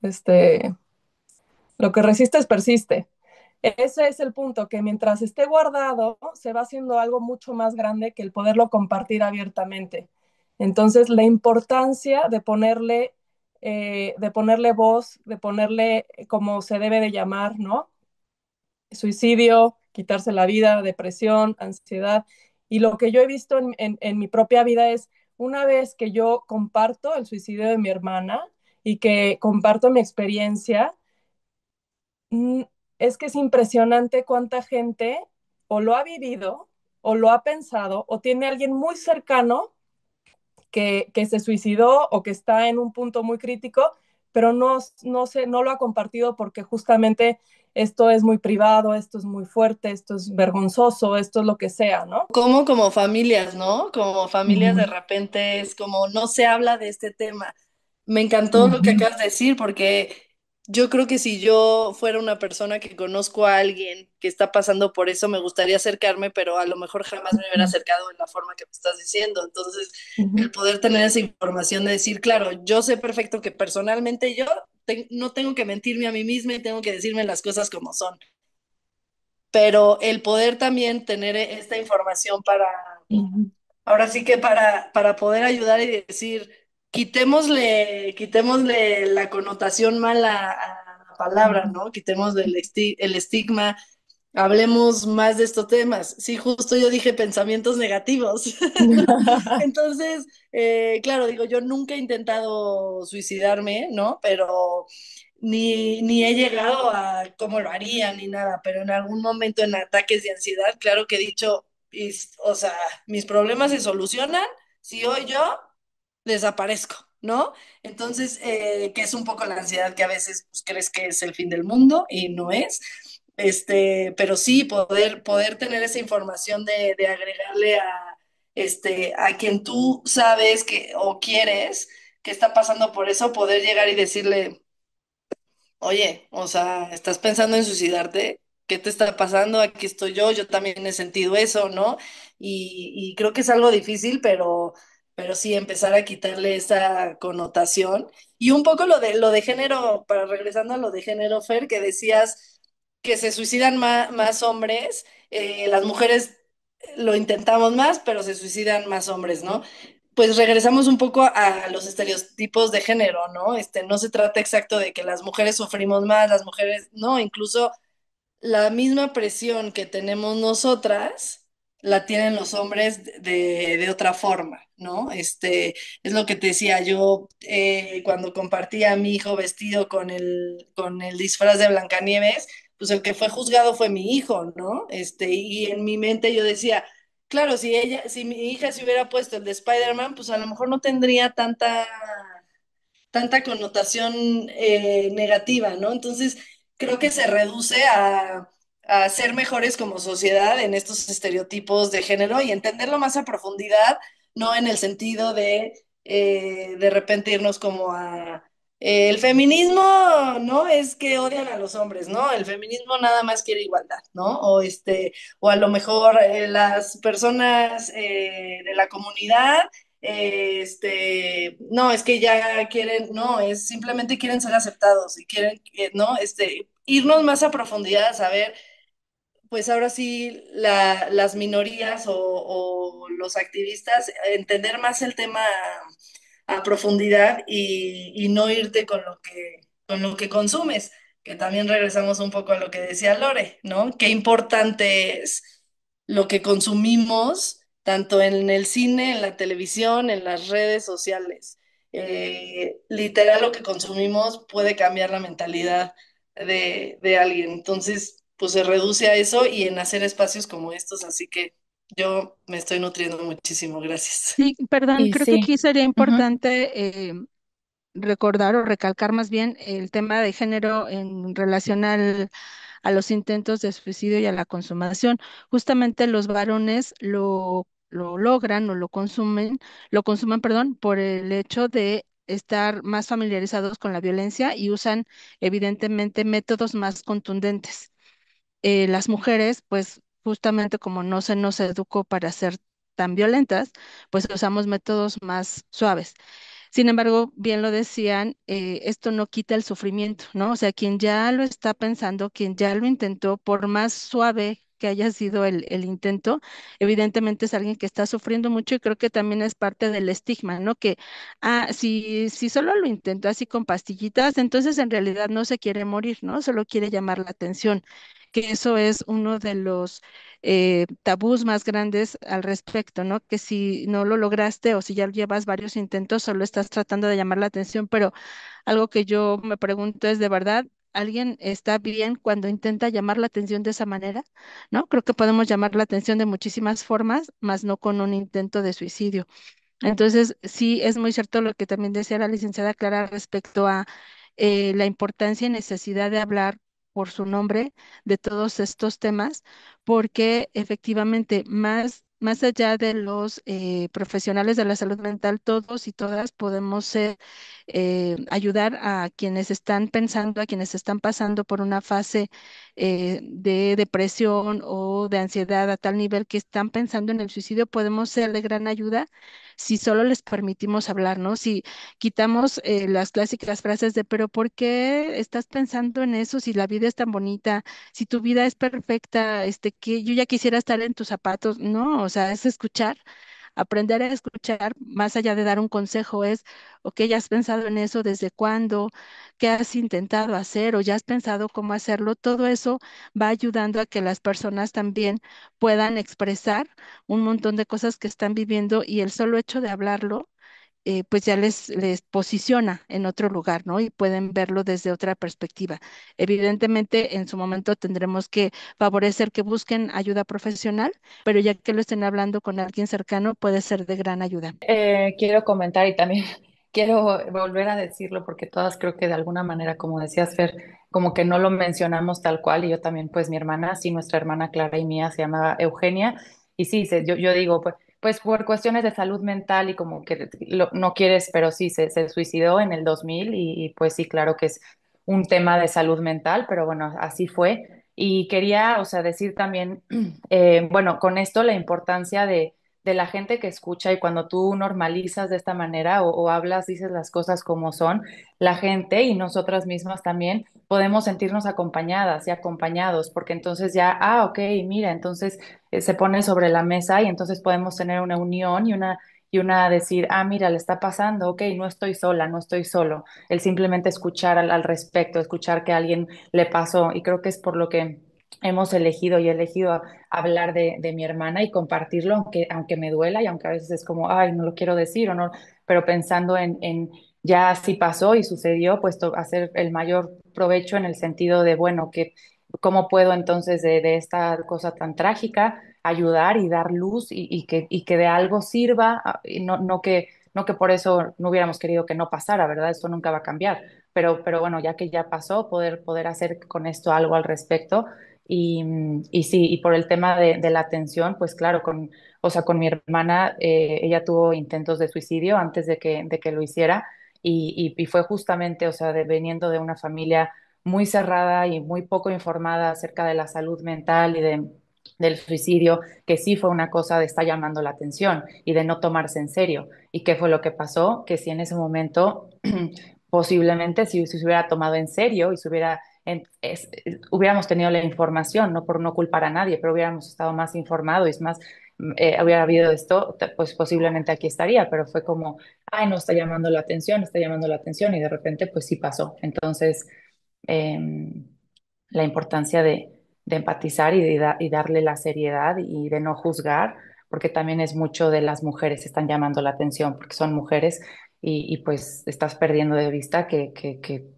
este, lo que resistes persiste. Ese es el punto, que mientras esté guardado, se va haciendo algo mucho más grande que el poderlo compartir abiertamente. Entonces, la importancia de ponerle voz, de ponerle como se debe de llamar, ¿no? Suicidio, quitarse la vida, depresión, ansiedad. Y lo que yo he visto en mi propia vida es, una vez que yo comparto el suicidio de mi hermana y que comparto mi experiencia, Mm, es que es impresionante cuánta gente o lo ha vivido o lo ha pensado o tiene alguien muy cercano que se suicidó o que está en un punto muy crítico, pero no lo ha compartido porque justamente esto es muy privado, esto es muy fuerte, esto es vergonzoso, esto es lo que sea, ¿no? Como familias, ¿no? Como familias de Ujú, repente es como no se habla de este tema. Me encantó lo que ujú, acabas de decir porque yo creo que si yo fuera una persona que conozco a alguien que está pasando por eso, me gustaría acercarme, pero a lo mejor jamás me hubiera acercado en la forma que me estás diciendo. Entonces, el ujú, poder tener esa información de decir, claro, yo sé perfecto que personalmente yo no tengo que mentirme a mí misma y tengo que decirme las cosas como son, pero el poder también tener esta información para, ujú, ahora sí que para poder ayudar y decir, quitémosle la connotación mala a la palabra, ujú. ¿no? Quitémosle el estigma, hablemos más de estos temas. Sí, justo yo dije pensamientos negativos. Entonces, claro, digo, yo nunca he intentado suicidarme, ¿no? Pero ni he llegado a cómo lo haría ni nada, pero en algún momento en ataques de ansiedad, claro que he dicho, o sea, mis problemas se solucionan si hoy yo desaparezco, ¿no? Entonces, que es un poco la ansiedad que a veces pues, crees que es el fin del mundo y no es. Pero sí poder tener esa información de agregarle a quien tú sabes que o quieres que está pasando por eso, poder llegar y decirle, oye, o sea, ¿estás pensando en suicidarte? ¿Qué te está pasando? Aquí estoy yo también he sentido eso, ¿no? Y creo que es algo difícil, pero sí empezar a quitarle esa connotación. Y un poco lo de género, para regresando a lo de género, Fer, que decías que se suicidan más hombres, las mujeres lo intentamos más, pero se suicidan más hombres, ¿no? Pues regresamos un poco a los estereotipos de género, ¿no? No se trata exacto de que las mujeres sufrimos más, las mujeres, no, incluso la misma presión que tenemos nosotras la tienen los hombres de otra forma, ¿no? Es lo que te decía yo cuando compartí a mi hijo vestido con el disfraz de Blancanieves, pues el que fue juzgado fue mi hijo, ¿no? Y en mi mente yo decía, claro, si mi hija se hubiera puesto el de Spider-Man, pues a lo mejor no tendría tanta connotación negativa, ¿no? Entonces, creo que se reduce a ser mejores como sociedad en estos estereotipos de género y entenderlo más a profundidad, no en el sentido de repente irnos como a... el feminismo no es que odian a los hombres, ¿no? El feminismo nada más quiere igualdad, ¿no? O a lo mejor las personas de la comunidad no, es que ya quieren, no, es simplemente quieren ser aceptados y quieren, ¿no? Irnos más a profundidad a saber, pues ahora sí, las minorías o los activistas, entender más el tema a profundidad y no irte con lo que consumes, que también regresamos un poco a lo que decía Lore, ¿no? Qué importante es lo que consumimos, tanto en el cine, en la televisión, en las redes sociales. Literal, lo que consumimos puede cambiar la mentalidad de alguien. Entonces, pues se reduce a eso y en hacer espacios como estos, así que Yo me estoy nutriendo muchísimo, gracias. Sí, perdón, Y creo que sí. aquí sería Ujú. importante recordar o recalcar más bien el tema de género en relación a los intentos de suicidio y a la consumación. Justamente los varones lo logran o lo consuman, perdón, por el hecho de estar más familiarizados con la violencia y usan evidentemente métodos más contundentes. Las mujeres, pues justamente como no se nos educó para ser tan violentas, pues usamos métodos más suaves. Sin embargo, bien lo decían, esto no quita el sufrimiento, ¿no? O sea, quien ya lo está pensando, quien ya lo intentó, por más suave que haya sido el intento, evidentemente es alguien que está sufriendo mucho y creo que también es parte del estigma, ¿no? Que, si solo lo intentó así con pastillitas, entonces en realidad no se quiere morir, ¿no? Solo quiere llamar la atención, que eso es uno de los tabús más grandes al respecto, ¿no? Que si no lo lograste o si ya llevas varios intentos, solo estás tratando de llamar la atención, pero algo que yo me pregunto es, ¿de verdad alguien está bien cuando intenta llamar la atención de esa manera? ¿No? Creo que podemos llamar la atención de muchísimas formas, más no con un intento de suicidio. Entonces, sí, es muy cierto lo que también decía la licenciada Clara respecto a la importancia y necesidad de hablar por su nombre de todos estos temas, porque efectivamente, más allá de los profesionales de la salud mental, todos y todas podemos ayudar a quienes están pensando, a quienes están pasando por una fase de depresión o de ansiedad a tal nivel que están pensando en el suicidio, podemos ser de gran ayuda si solo les permitimos hablar, ¿no? Si quitamos las clásicas frases de, pero ¿por qué estás pensando en eso si la vida es tan bonita, si tu vida es perfecta, que yo ya quisiera estar en tus zapatos? No, o sea, es escuchar. Aprender a escuchar, más allá de dar un consejo, es, ok, ¿ya has pensado en eso desde cuándo? ¿Qué has intentado hacer o ya has pensado cómo hacerlo? Todo eso va ayudando a que las personas también puedan expresar un montón de cosas que están viviendo y el solo hecho de hablarlo, pues ya les posiciona en otro lugar, ¿no? Y pueden verlo desde otra perspectiva. Evidentemente, en su momento tendremos que favorecer que busquen ayuda profesional, pero ya que lo estén hablando con alguien cercano, puede ser de gran ayuda. Quiero comentar y también quiero volver a decirlo porque todas creo que de alguna manera, como decías, Fer, como que no lo mencionamos tal cual y yo también, pues mi hermana, sí, nuestra hermana Clara y mía se llamaba Eugenia y sí, yo digo, pues por cuestiones de salud mental y como que no quieres, pero sí, se suicidó en el 2000 y pues sí, claro que es un tema de salud mental, pero bueno, así fue. Y quería, o sea, decir también, bueno, con esto la importancia de la gente que escucha y cuando tú normalizas de esta manera o hablas, dices las cosas como son, la gente y nosotras mismas también podemos sentirnos acompañadas y acompañados, porque entonces ya, ok, mira, entonces se pone sobre la mesa y entonces podemos tener una unión y una decir, mira, le está pasando, ok, no estoy sola, no estoy solo. El simplemente escuchar al respecto, escuchar que a alguien le pasó y creo que es por lo que hemos elegido y he elegido hablar de mi hermana y compartirlo, aunque me duela y aunque a veces es como, ay, no lo quiero decir o no, pero pensando en ya si pasó y sucedió, pues hacer el mayor provecho en el sentido de, bueno, que cómo puedo entonces de esta cosa tan trágica ayudar y dar luz y que de algo sirva, y no que por eso no hubiéramos querido que no pasara, ¿verdad? Esto nunca va a cambiar, pero bueno, ya que ya pasó, poder hacer con esto algo al respecto y sí, y por el tema de la atención, pues claro, o sea, con mi hermana, ella tuvo intentos de suicidio antes de que lo hiciera y fue justamente, o sea, veniendo de una familia muy cerrada y muy poco informada acerca de la salud mental del suicidio, que sí fue una cosa de estar llamando la atención y de no tomarse en serio. ¿Y qué fue lo que pasó? Que si en ese momento, posiblemente si se hubiera tomado en serio y se hubiéramos tenido la información, no por no culpar a nadie, pero hubiéramos estado más informados y más, hubiera habido esto, pues posiblemente aquí estaría, pero fue como, ay, no está llamando la atención y de repente pues sí pasó. Entonces, em, la importancia de empatizar y darle la seriedad y de no juzgar, porque también es mucho de las mujeres están llamando la atención, porque son mujeres pues estás perdiendo de vista que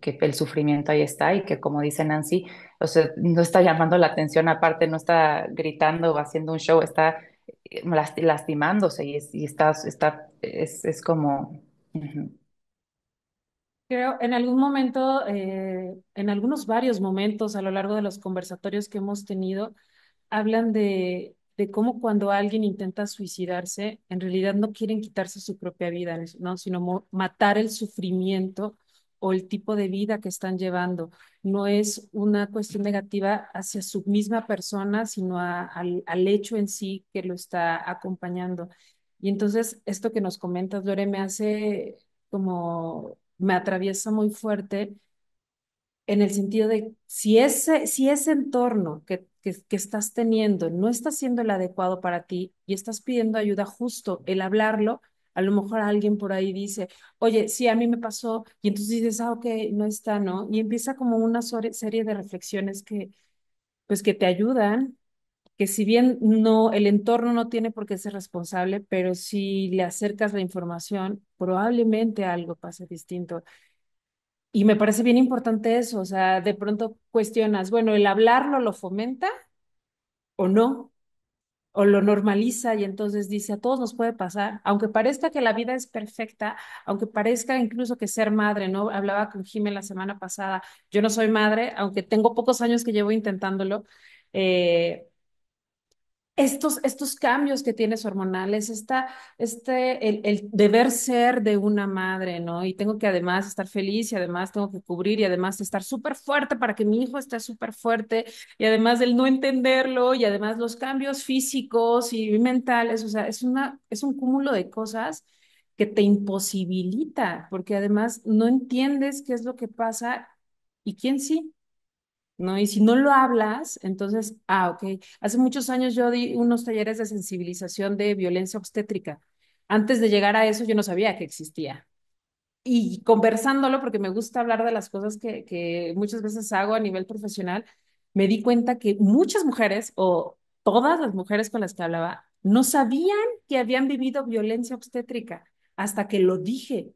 el sufrimiento ahí está y que como dice Nancy, o sea, no está llamando la atención, aparte no está gritando o haciendo un show, está lastimándose y es como... ujú. Creo en algún momento, en algunos varios momentos a lo largo de los conversatorios que hemos tenido, hablan de cómo cuando alguien intenta suicidarse, en realidad no quieren quitarse su propia vida, ¿no? Sino matar el sufrimiento o el tipo de vida que están llevando. No es una cuestión negativa hacia su misma persona, sino al hecho en sí que lo está acompañando. Y entonces, esto que nos comentas, Lore, me hace como, me atraviesa muy fuerte en el sentido de si ese entorno que estás teniendo no está siendo el adecuado para ti y estás pidiendo ayuda, justo el hablarlo, a lo mejor alguien por ahí dice, oye, sí, a mí me pasó, y entonces dices, ok, no está, ¿no? Y empieza como una serie de reflexiones pues, que te ayudan, que si bien no, el entorno no tiene por qué ser responsable, pero si le acercas la información, probablemente algo pase distinto. Y me parece bien importante eso, o sea, de pronto cuestionas, bueno, ¿el hablarlo lo fomenta o no? O lo normaliza y entonces dice, a todos nos puede pasar, aunque parezca que la vida es perfecta, aunque parezca incluso que ser madre, ¿no? Hablaba con Jimé la semana pasada, yo no soy madre, aunque tengo pocos años que llevo intentándolo, eh, estos cambios que tienes hormonales, el deber ser de una madre, ¿no? Y tengo que además estar feliz y además tengo que cubrir y además estar súper fuerte para que mi hijo esté súper fuerte y además el no entenderlo y además los cambios físicos y mentales, o sea, es un cúmulo de cosas que te imposibilita porque además no entiendes qué es lo que pasa y quién sí. ¿No? Y si no lo hablas, entonces, ok. Hace muchos años yo di unos talleres de sensibilización de violencia obstétrica. Antes de llegar a eso, yo no sabía que existía y conversándolo, porque me gusta hablar de las cosas que muchas veces hago a nivel profesional, me di cuenta que muchas mujeres o todas las mujeres con las que hablaba no sabían que habían vivido violencia obstétrica hasta que lo dije.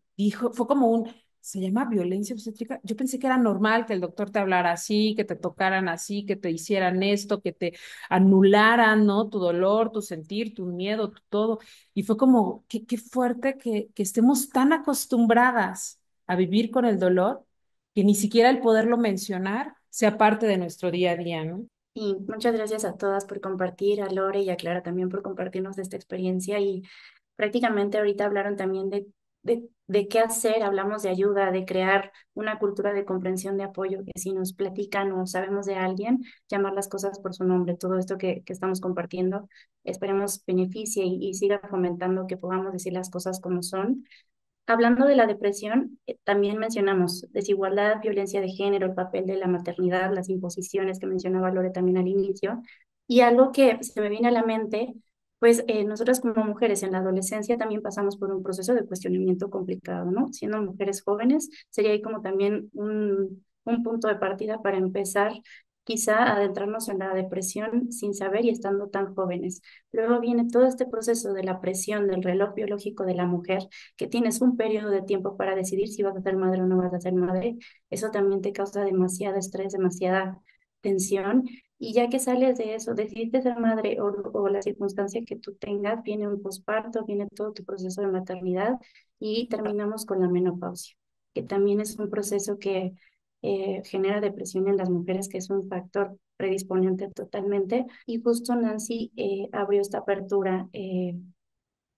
Fue como se llama violencia obstétrica. Yo pensé que era normal que el doctor te hablara así, que te tocaran así, que te hicieran esto, que te anularan, ¿no? Tu dolor, tu sentir, tu miedo, tu todo. Y fue como, qué fuerte que estemos tan acostumbradas a vivir con el dolor que ni siquiera el poderlo mencionar sea parte de nuestro día a día, ¿no? Y muchas gracias a todas por compartir, a Lore y a Clara también por compartirnos de esta experiencia. Y prácticamente ahorita hablaron también de qué hacer, hablamos de ayuda, de crear una cultura de comprensión, de apoyo, que si nos platican o sabemos de alguien, llamar las cosas por su nombre. Todo esto que estamos compartiendo, esperemos beneficie y siga fomentando que podamos decir las cosas como son. Hablando de la depresión, también mencionamos desigualdad, violencia de género, el papel de la maternidad, las imposiciones que mencionaba Lore también al inicio. Y algo que se me viene a la mente, pues nosotras como mujeres en la adolescencia también pasamos por un proceso de cuestionamiento complicado, ¿no? Siendo mujeres jóvenes, sería ahí como también un punto de partida para empezar quizá a adentrarnos en la depresión sin saber y estando tan jóvenes. Luego viene todo este proceso de la presión del reloj biológico de la mujer, que tienes un periodo de tiempo para decidir si vas a ser madre o no vas a ser madre. Eso también te causa demasiado estrés, demasiada tensión. Y ya que sales de eso, decidiste ser madre o la circunstancia que tú tengas, viene un posparto, viene todo tu proceso de maternidad y terminamos con la menopausia, que también es un proceso que genera depresión en las mujeres, que es un factor predisponente totalmente. Y justo Nancy abrió esta apertura.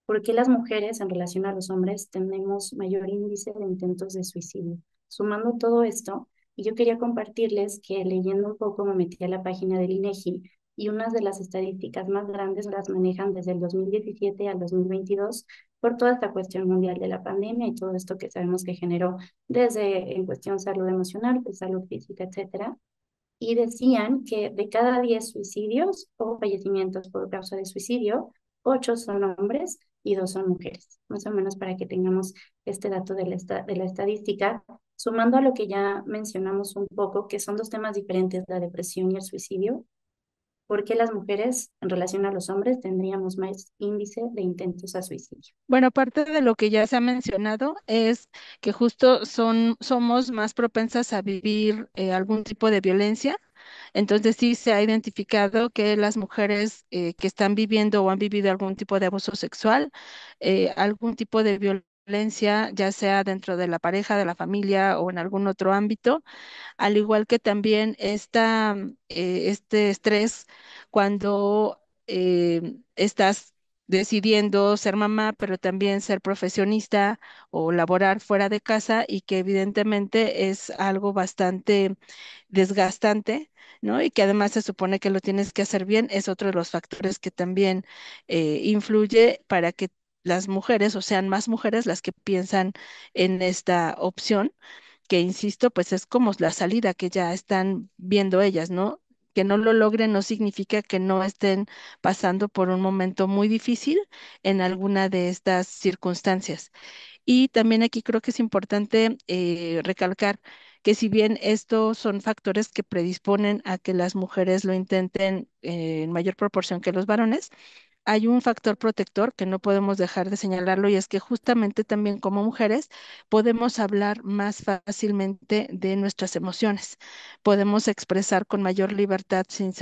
¿Por qué las mujeres en relación a los hombres tenemos mayor índice de intentos de suicidio? Sumando todo esto, y yo quería compartirles que leyendo un poco me metí a la página del INEGI y unas de las estadísticas más grandes las manejan desde el 2017 al 2022 por toda esta cuestión mundial de la pandemia y todo esto que sabemos que generó desde en cuestión salud emocional, pues salud física, etcétera. Y decían que de cada 10 suicidios o fallecimientos por causa de suicidio, 8 son hombres y 2 son mujeres. Más o menos para que tengamos este dato de la estadística, sumando a lo que ya mencionamos un poco, que son dos temas diferentes, la depresión y el suicidio. ¿Por qué las mujeres en relación a los hombres tendríamos más índice de intentos a suicidio? Bueno, parte de lo que ya se ha mencionado es que justo somos más propensas a vivir algún tipo de violencia. Entonces sí se ha identificado que las mujeres que están viviendo o han vivido algún tipo de abuso sexual, algún tipo de violencia, ya sea dentro de la pareja, de la familia o en algún otro ámbito, al igual que también este estrés cuando estás decidiendo ser mamá, pero también ser profesionista o laborar fuera de casa y que evidentemente es algo bastante desgastante, ¿no? Y que además se supone que lo tienes que hacer bien, es otro de los factores que también influye para que las mujeres, o sean más mujeres las que piensan en esta opción, que insisto, pues es como la salida que ya están viendo ellas, ¿no? Que no lo logren no significa que no estén pasando por un momento muy difícil en alguna de estas circunstancias. Y también aquí creo que es importante recalcar que si bien estos son factores que predisponen a que las mujeres lo intenten en mayor proporción que los varones, hay un factor protector que no podemos dejar de señalarlo y es que justamente también como mujeres podemos hablar más fácilmente de nuestras emociones. Podemos expresar con mayor libertad sin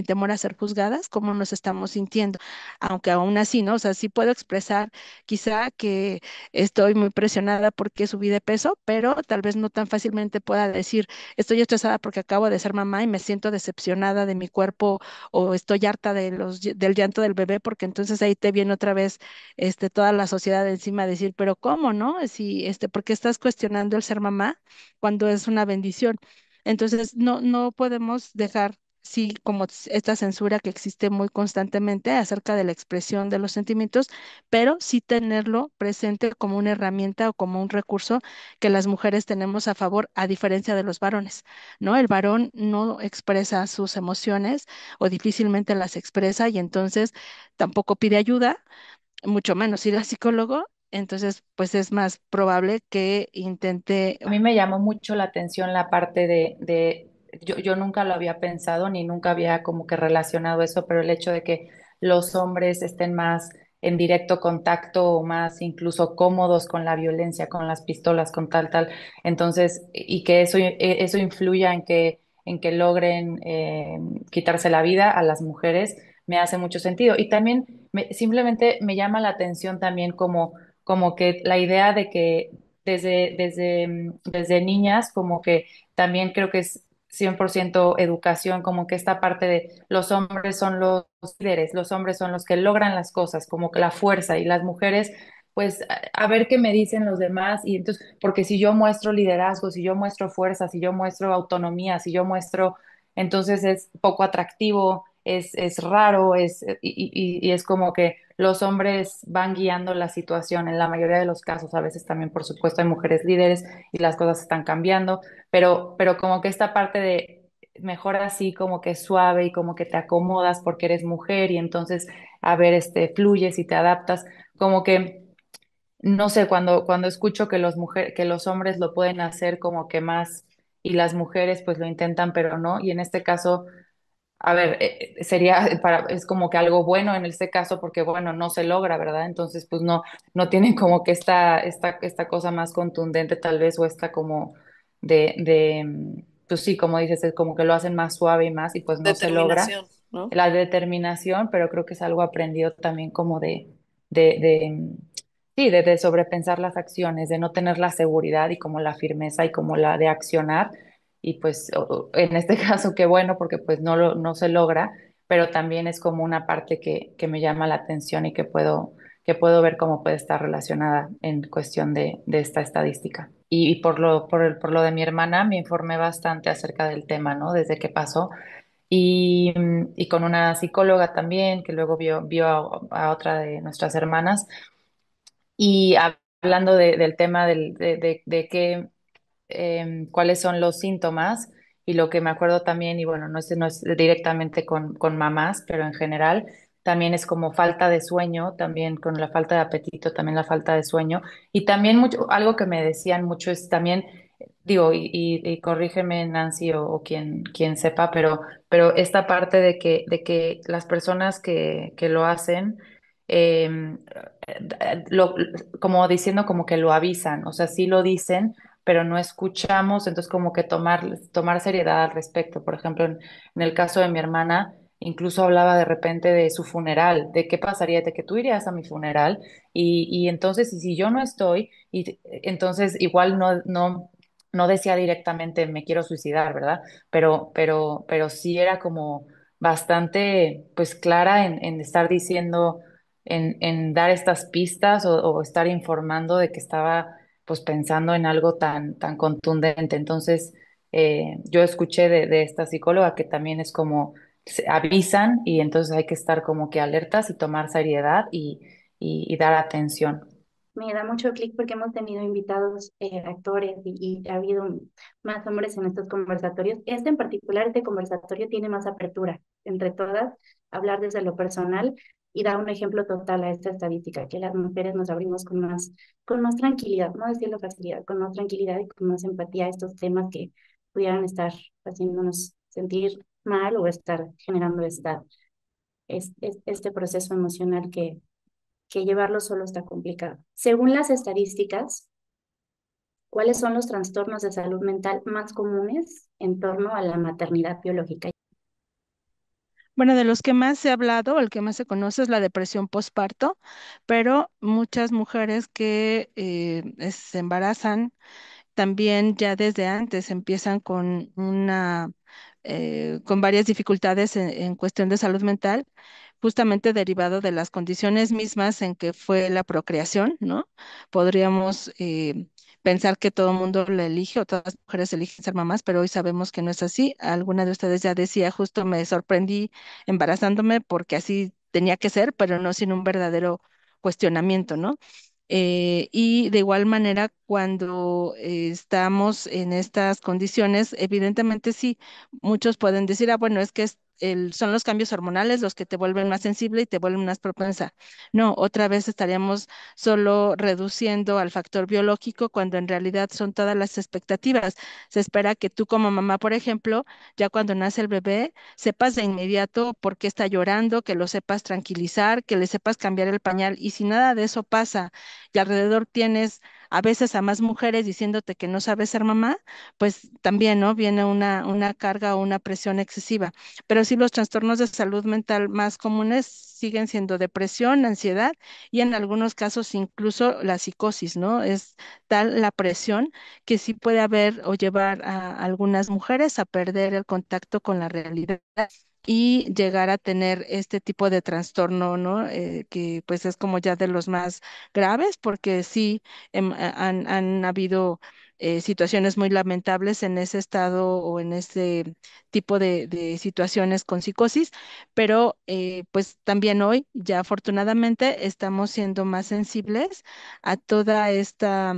temor a ser juzgadas cómo nos estamos sintiendo, aunque aún así, ¿no? O sea, sí puedo expresar quizá que estoy muy presionada porque subí de peso, pero tal vez no tan fácilmente pueda decir estoy estresada porque acabo de ser mamá y me siento decepcionada de mi cuerpo o estoy harta del llanto del bebé, porque entonces ahí te viene otra vez toda la sociedad encima a decir, pero ¿cómo, no? Si, ¿por qué estás cuestionando el ser mamá cuando es una bendición? Entonces, no podemos dejar, sí, como esta censura que existe muy constantemente acerca de la expresión de los sentimientos, pero sí tenerlo presente como una herramienta o como un recurso que las mujeres tenemos a favor, a diferencia de los varones, ¿no? El varón no expresa sus emociones o difícilmente las expresa y entonces tampoco pide ayuda, mucho menos ir al psicólogo. Entonces, pues es más probable que intente. A mí me llamó mucho la atención la parte yo nunca lo había pensado ni nunca había como que relacionado eso, pero el hecho de que los hombres estén más en directo contacto o más incluso cómodos con la violencia, con las pistolas, con tal, entonces, y que eso influya en que logren quitarse la vida a las mujeres, me hace mucho sentido. Y también simplemente me llama la atención también como que la idea de que desde niñas, como que también creo que es 100% educación, como que esta parte de los hombres son los líderes, los hombres son los que logran las cosas, como que la fuerza y las mujeres, pues a ver qué me dicen los demás y entonces, porque si yo muestro liderazgo, si yo muestro fuerza, si yo muestro autonomía, si yo muestro, entonces es poco atractivo, es raro, y es como que los hombres van guiando la situación en la mayoría de los casos. A veces también, por supuesto, hay mujeres líderes y las cosas están cambiando, pero como que esta parte de mejor así, como que suave y como que te acomodas porque eres mujer y entonces, a ver, fluyes y te adaptas, como que, no sé, cuando escucho que los hombres lo pueden hacer como que más y las mujeres pues lo intentan, pero no, y en este caso a ver, es como que algo bueno en este caso porque, bueno, no se logra, ¿verdad? Entonces, pues no tienen como que esta cosa más contundente tal vez o esta como pues sí, como dices, es como que lo hacen más suave y más y pues no se logra Determinación, ¿no? la determinación, pero creo que es algo aprendido también como de, sí, de sobrepensar las acciones, de no tener la seguridad y como la firmeza y como la de accionar y pues en este caso qué bueno porque pues no se logra, pero también es como una parte que me llama la atención y que puedo ver cómo puede estar relacionada en cuestión de esta estadística. Y por lo de mi hermana me informé bastante acerca del tema, ¿no? Desde que pasó. Y con una psicóloga también, que luego vio a otra de nuestras hermanas. Y hablando del tema de qué cuáles son los síntomas y lo que me acuerdo también, y bueno, no es directamente con mamás, pero en general también es como falta de sueño, también con la falta de apetito, también la falta de sueño. Y también mucho, algo que me decían mucho es también, digo, y corrígeme Nancy o quien sepa, pero esta parte de que las personas que lo hacen, eh, lo- como diciendo como que lo avisan, o sea, sí lo dicen, pero no escuchamos, entonces como que tomar seriedad al respecto. Por ejemplo, en el caso de mi hermana, incluso hablaba de repente de su funeral, de qué pasaría, de que tú irías a mi funeral y entonces, y si yo no estoy, y entonces igual no decía directamente me quiero suicidar, ¿verdad? Pero sí era como bastante, pues clara en estar diciendo, en dar estas pistas o estar informando de que estaba, pues pensando en algo tan contundente. Entonces, yo escuché de esta psicóloga que también es como se avisan y entonces hay que estar como que alertas y tomar seriedad y dar atención. Me da mucho clic porque hemos tenido invitados actores y ha habido más hombres en estos conversatorios. Este en particular, este conversatorio tiene más apertura entre todas, hablar desde lo personal y da un ejemplo total a esta estadística, que las mujeres nos abrimos con más tranquilidad, no decirlo facilidad, con más tranquilidad y con más empatía a estos temas que pudieran estar haciéndonos sentir mal o estar generando este proceso emocional que llevarlo solo está complicado. Según las estadísticas, ¿cuáles son los trastornos de salud mental más comunes en torno a la maternidad biológica? Bueno, de los que más se ha hablado, el que más se conoce es la depresión postparto, pero muchas mujeres que se embarazan también ya desde antes empiezan con con varias dificultades en cuestión de salud mental, justamente derivado de las condiciones mismas en que fue la procreación, ¿no? Podríamos pensar que todo el mundo le elige o todas las mujeres eligen ser mamás, pero hoy sabemos que no es así. Alguna de ustedes ya decía, justo me sorprendí embarazándome porque así tenía que ser, pero no sin un verdadero cuestionamiento, ¿no? Y de igual manera, cuando estamos en estas condiciones, evidentemente sí, muchos pueden decir, ah, bueno, es que son los cambios hormonales los que te vuelven más sensible y te vuelven más propensa. No, otra vez estaríamos solo reduciendo al factor biológico cuando en realidad son todas las expectativas. Se espera que tú como mamá, por ejemplo, ya cuando nace el bebé, sepas de inmediato por qué está llorando, que lo sepas tranquilizar, que le sepas cambiar el pañal. Y si nada de eso pasa, y alrededor tienes a veces a más mujeres diciéndote que no sabes ser mamá, pues también, ¿no? Viene una carga o una presión excesiva. Pero sí, los trastornos de salud mental más comunes siguen siendo depresión, ansiedad y en algunos casos incluso la psicosis, ¿no? Es tal la presión que sí puede haber o llevar a algunas mujeres a perder el contacto con la realidad y llegar a tener este tipo de trastorno, ¿no? Que pues es como ya de los más graves, porque sí han habido situaciones muy lamentables en ese estado o en ese tipo de situaciones con psicosis, pero pues también hoy, ya afortunadamente, estamos siendo más sensibles a toda esta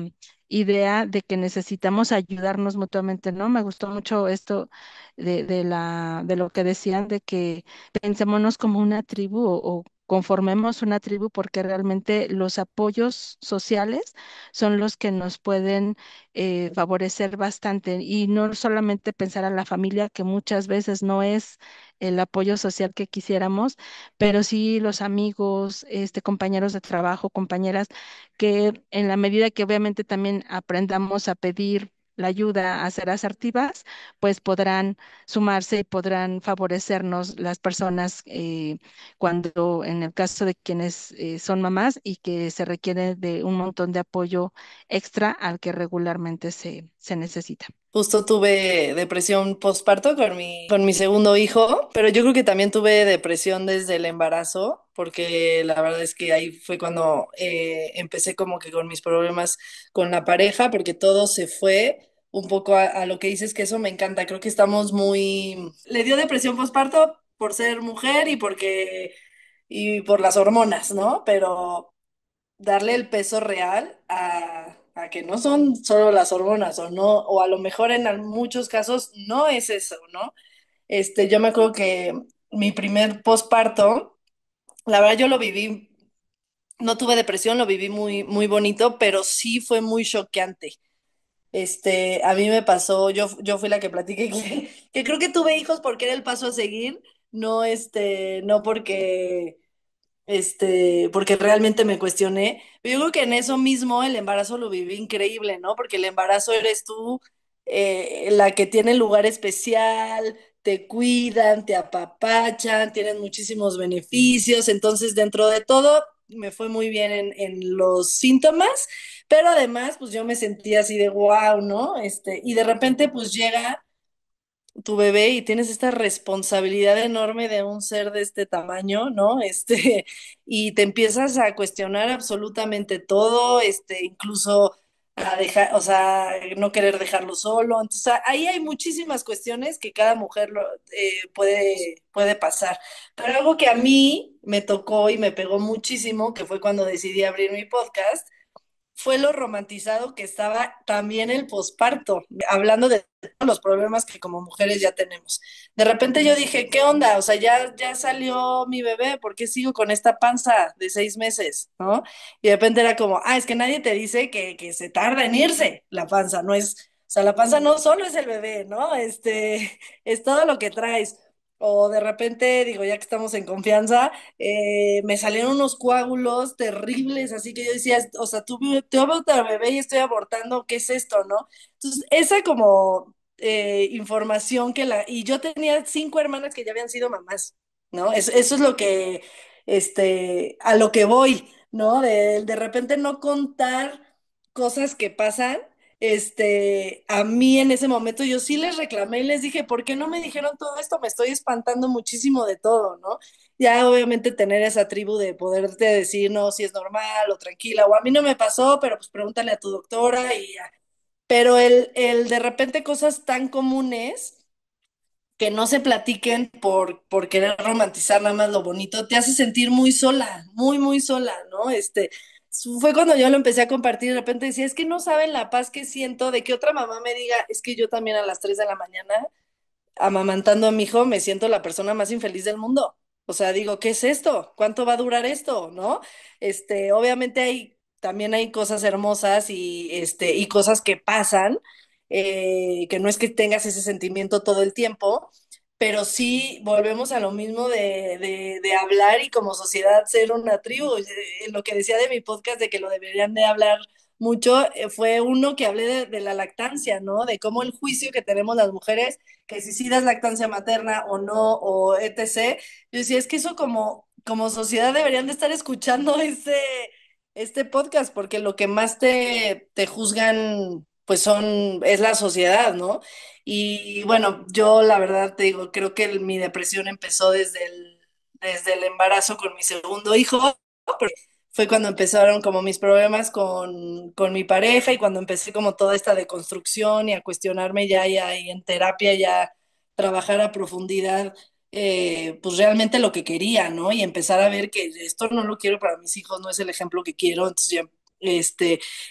idea de que necesitamos ayudarnos mutuamente, ¿no? Me gustó mucho esto de lo que decían, de que pensémonos como una tribu o conformemos una tribu porque realmente los apoyos sociales son los que nos pueden favorecer bastante y no solamente pensar a la familia, que muchas veces no es el apoyo social que quisiéramos, pero sí los amigos, compañeros de trabajo, compañeras, que en la medida que obviamente también aprendamos a pedir la ayuda, a ser asertivas, pues podrán sumarse y podrán favorecernos las personas cuando en el caso de quienes son mamás y que se requiere de un montón de apoyo extra al que regularmente se necesita. Justo tuve depresión postparto con mi segundo hijo, pero yo creo que también tuve depresión desde el embarazo, porque la verdad es que ahí fue cuando empecé como que con mis problemas con la pareja, porque todo se fue un poco a lo que dices, que eso me encanta. Creo que estamos muy... Le dio depresión postparto por ser mujer y y por las hormonas, ¿no? Pero darle el peso real a que no son solo las hormonas o no, o a lo mejor en muchos casos no es eso, ¿no? Yo me acuerdo que mi primer posparto, la verdad yo lo viví, no tuve depresión, lo viví muy bonito, pero sí fue muy choqueante. A mí me pasó, yo fui la que platiqué que creo que tuve hijos porque era el paso a seguir, no, no porque porque realmente me cuestioné. Pero yo creo que en eso mismo el embarazo lo viví increíble, ¿no? Porque el embarazo eres tú, la que tiene lugar especial, te cuidan, te apapachan, tienen muchísimos beneficios. Entonces, dentro de todo, me fue muy bien en los síntomas, pero además, pues yo me sentía así de wow, ¿no? Y de repente, pues llega tu bebé y tienes esta responsabilidad enorme de un ser de este tamaño, ¿no? Y te empiezas a cuestionar absolutamente todo, incluso a dejar, o sea, no querer dejarlo solo. Entonces, ahí hay muchísimas cuestiones que cada mujer puede pasar. Pero algo que a mí me tocó y me pegó muchísimo, que fue cuando decidí abrir mi podcast, fue lo romantizado que estaba también el posparto, hablando de todos los problemas que como mujeres ya tenemos. De repente yo dije, ¿qué onda? O sea, ya salió mi bebé, ¿por qué sigo con esta panza de 6 meses? ¿No? Y de repente era como, es que nadie te dice que se tarda en irse la panza, no es, o sea, la panza no solo es el bebé, ¿no? Es todo lo que traes. O de repente, digo, ya que estamos en confianza, me salieron unos coágulos terribles, así que yo decía, o sea, tuve otra bebé y estoy abortando, ¿qué es esto, no? Entonces, esa como información y yo tenía 5 hermanas que ya habían sido mamás, ¿no? Eso es lo que, a lo que voy, ¿no? De repente no contar cosas que pasan. A mí en ese momento yo sí les reclamé y les dije, ¿por qué no me dijeron todo esto? Me estoy espantando muchísimo de todo, ¿no? Ya obviamente tener esa tribu de poderte decir, no, si es normal o tranquila, o a mí no me pasó, pero pues pregúntale a tu doctora y ya. Pero el de repente cosas tan comunes que no se platiquen por querer romantizar nada más lo bonito, te hace sentir muy sola, muy, muy sola, ¿no? Fue cuando yo lo empecé a compartir, de repente decía, es que no saben la paz que siento de que otra mamá me diga, es que yo también a las 3 de la mañana amamantando a mi hijo, me siento la persona más infeliz del mundo. O sea, digo, ¿qué es esto? ¿Cuánto va a durar esto? ¿No? Obviamente también hay cosas hermosas y cosas que pasan, que no es que tengas ese sentimiento todo el tiempo, pero sí volvemos a lo mismo de hablar y como sociedad ser una tribu. Lo que decía de mi podcast de que lo deberían de hablar mucho, fue uno que hablé de la lactancia, ¿no? De cómo el juicio que tenemos las mujeres que si sí das lactancia materna o no, o etc. Yo decía, es que eso como sociedad deberían de estar escuchando este podcast, porque lo que más te juzgan, pues es la sociedad, ¿no? Y bueno, yo la verdad te digo, creo que mi depresión empezó desde el embarazo con mi segundo hijo, fue cuando empezaron como mis problemas con mi pareja y cuando empecé como toda esta deconstrucción y a cuestionarme ya y en terapia ya trabajar a profundidad, pues realmente lo que quería, ¿no? Y empezar a ver que esto no lo quiero para mis hijos, no es el ejemplo que quiero, entonces ya,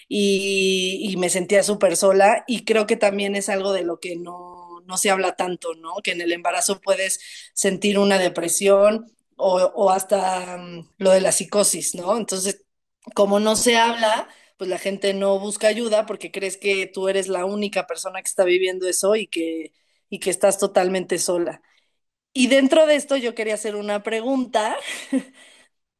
y me sentía súper sola y creo que también es algo de lo que no se habla tanto, ¿no? Que en el embarazo puedes sentir una depresión o hasta lo de la psicosis, ¿no? Entonces, como no se habla, pues la gente no busca ayuda porque crees que tú eres la única persona que está viviendo eso y que estás totalmente sola. Y dentro de esto yo quería hacer una pregunta.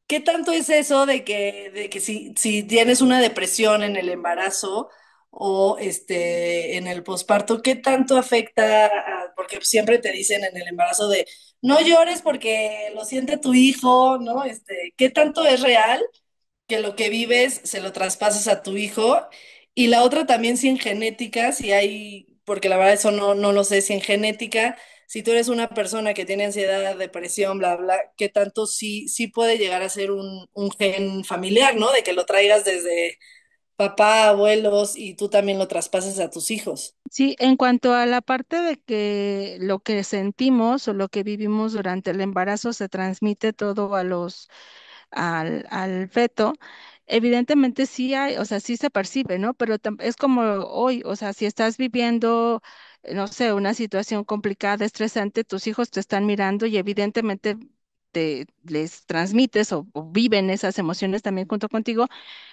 ¿Qué tanto es eso de que si tienes una depresión en el embarazo o en el posparto, qué tanto afecta, porque siempre te dicen en el embarazo de no llores porque lo siente tu hijo, ¿no? ¿Qué tanto es real que lo que vives se lo traspasas a tu hijo? Y la otra también si en genética, si hay, porque la verdad eso no lo sé, si en genética, si tú eres una persona que tiene ansiedad, depresión, bla, bla, qué tanto sí puede llegar a ser un gen familiar, ¿no? De que lo traigas desde papá, abuelos y tú también lo traspases a tus hijos. Sí, en cuanto a la parte de que lo que sentimos o lo que vivimos durante el embarazo se transmite todo al feto, evidentemente sí hay, o sea, sí se percibe, ¿no? Pero es como hoy, o sea, si estás viviendo, no sé, una situación complicada, estresante, tus hijos te están mirando y evidentemente les transmites o viven esas emociones también junto contigo,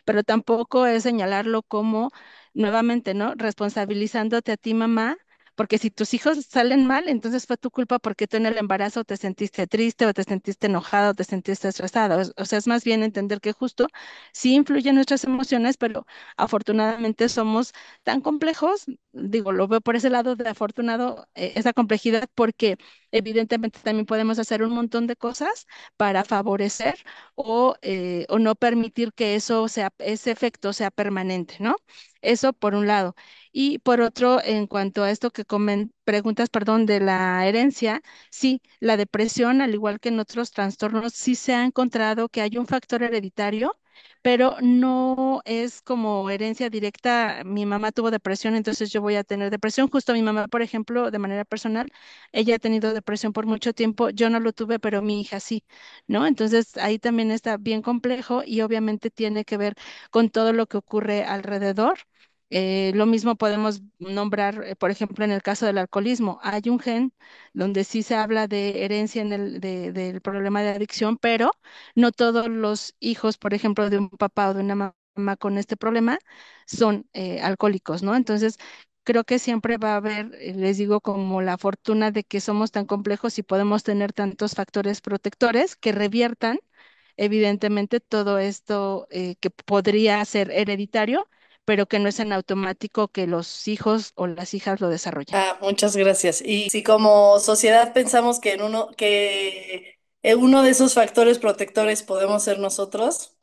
pero tampoco es señalarlo como, nuevamente, ¿no? Responsabilizándote a ti, mamá, porque si tus hijos salen mal, entonces fue tu culpa porque tú en el embarazo te sentiste triste o te sentiste enojado o te sentiste estresado. O sea, es más bien entender que justo sí influyen nuestras emociones, pero afortunadamente somos tan complejos, digo, lo veo por ese lado de afortunado, esa complejidad, porque evidentemente también podemos hacer un montón de cosas para favorecer o no permitir que eso sea, ese efecto sea permanente, ¿no? Eso por un lado. Y por otro, en cuanto a esto que preguntas, perdón, de la herencia, sí, la depresión, al igual que en otros trastornos, sí se ha encontrado que hay un factor hereditario, pero no es como herencia directa. Mi mamá tuvo depresión, entonces yo voy a tener depresión. Justo mi mamá, por ejemplo, de manera personal, ella ha tenido depresión por mucho tiempo. Yo no lo tuve, pero mi hija sí, ¿no? Entonces ahí también está bien complejo y obviamente tiene que ver con todo lo que ocurre alrededor. Lo mismo podemos nombrar, por ejemplo, en el caso del alcoholismo. Hay un gen donde sí se habla de herencia del problema de adicción, pero no todos los hijos, por ejemplo, de un papá o de una mamá con este problema son alcohólicos, ¿no? Entonces, creo que siempre va a haber, les digo, como la fortuna de que somos tan complejos y podemos tener tantos factores protectores que reviertan, evidentemente, todo esto que podría ser hereditario, pero que no es en automático que los hijos o las hijas lo desarrollen. Ah, muchas gracias. Y si como sociedad pensamos que en uno de esos factores protectores podemos ser nosotros,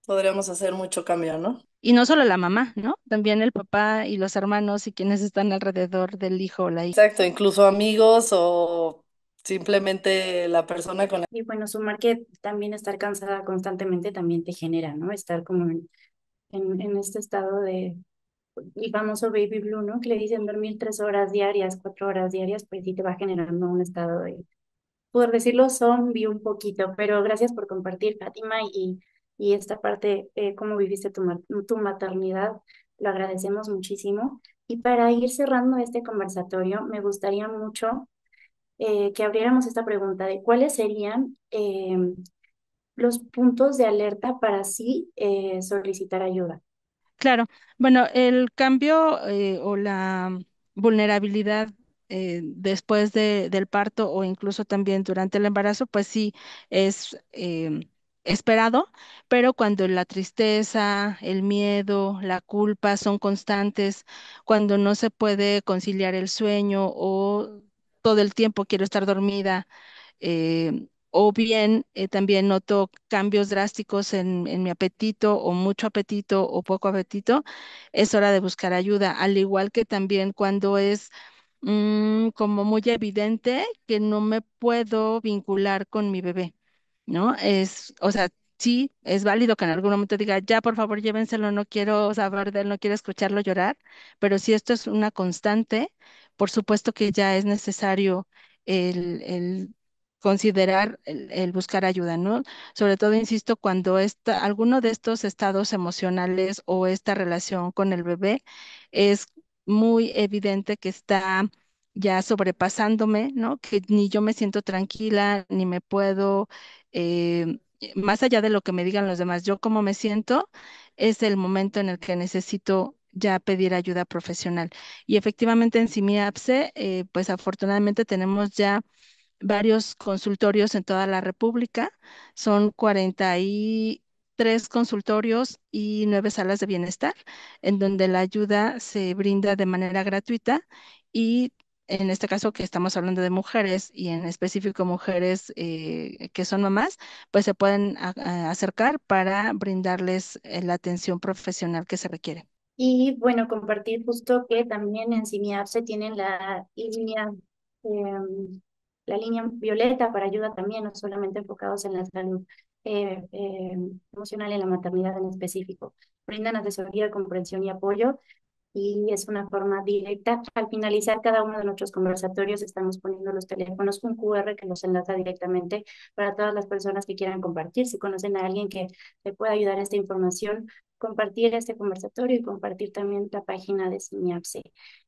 podríamos hacer mucho cambio, ¿no? Y no solo la mamá, ¿no? También el papá y los hermanos y quienes están alrededor del hijo o la hija. Exacto, incluso amigos o simplemente la persona con la... Y bueno, sumar que también estar cansada constantemente también te genera, ¿no? Estar como en este estado de, el famoso baby blue, ¿no? Que le dicen dormir 3 horas diarias, 4 horas diarias, pues sí te va generando un estado de, por decirlo, zombie un poquito. Pero gracias por compartir, Fátima, y esta parte, cómo viviste tu maternidad, lo agradecemos muchísimo. Y para ir cerrando este conversatorio, me gustaría mucho que abriéramos esta pregunta de cuáles serían los puntos de alerta para sí solicitar ayuda. Claro, bueno, el cambio o la vulnerabilidad después del parto o incluso también durante el embarazo, pues sí es esperado, pero cuando la tristeza, el miedo, la culpa son constantes, cuando no se puede conciliar el sueño o todo el tiempo quiero estar dormida, o bien también noto cambios drásticos en mi apetito o mucho apetito o poco apetito, es hora de buscar ayuda, al igual que también cuando es como muy evidente que no me puedo vincular con mi bebé, ¿no? O sea, sí, es válido que en algún momento diga, ya, por favor, llévenselo, no quiero saber de él, no quiero escucharlo llorar, pero si esto es una constante, por supuesto que ya es necesario el considerar el buscar ayuda, ¿no? Sobre todo, insisto, cuando alguno de estos estados emocionales o esta relación con el bebé es muy evidente que está ya sobrepasándome, ¿no? Que ni yo me siento tranquila, ni me puedo, más allá de lo que me digan los demás, yo cómo me siento, es el momento en el que necesito ya pedir ayuda profesional. Y efectivamente en CIMIAPSE, pues afortunadamente tenemos ya varios consultorios en toda la República. Son 43 consultorios y 9 salas de bienestar, en donde la ayuda se brinda de manera gratuita y en este caso que estamos hablando de mujeres y en específico mujeres que son mamás, pues se pueden acercar para brindarles la atención profesional que se requiere. Y bueno, compartir justo que también en CIMIAP se tienen la línea violeta para ayuda también, no solamente enfocados en la salud emocional y en la maternidad en específico. Brindan asesoría, comprensión y apoyo y es una forma directa. Al finalizar cada uno de nuestros conversatorios estamos poniendo los teléfonos, un QR que los enlaza directamente para todas las personas que quieran compartir. Si conocen a alguien que le pueda ayudar a esta información, compartir este conversatorio y compartir también la página de CIMIAPSE.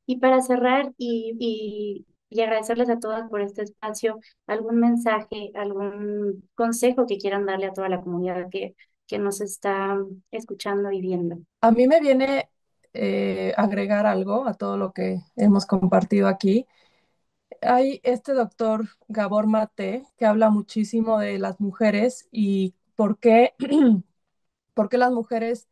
Y para cerrar y agradecerles a todas por este espacio, algún mensaje, algún consejo que quieran darle a toda la comunidad que nos está escuchando y viendo. A mí me viene agregar algo a todo lo que hemos compartido aquí. Hay este doctor Gabor Mate que habla muchísimo de las mujeres y por qué las mujeres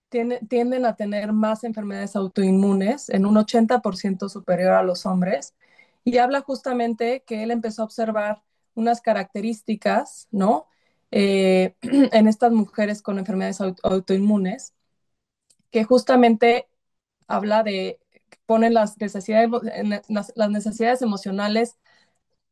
tienden a tener más enfermedades autoinmunes, en un 80% superior a los hombres. Y habla justamente que él empezó a observar unas características, ¿no? En estas mujeres con enfermedades autoinmunes, que justamente habla de, ponen las necesidades emocionales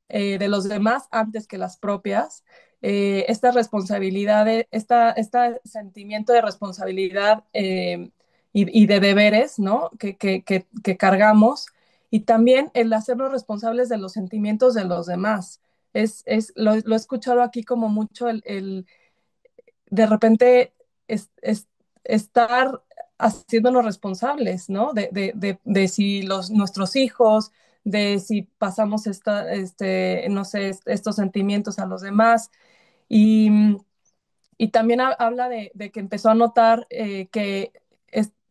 de los demás antes que las propias. Esta responsabilidad, este sentimiento de responsabilidad y de deberes, ¿no? Que cargamos, y también el hacernos responsables de los sentimientos de los demás. Lo he escuchado aquí como mucho de repente es estar haciéndonos responsables, ¿no? De si nuestros hijos, de si pasamos no sé, estos sentimientos a los demás. Y, y también habla de que empezó a notar que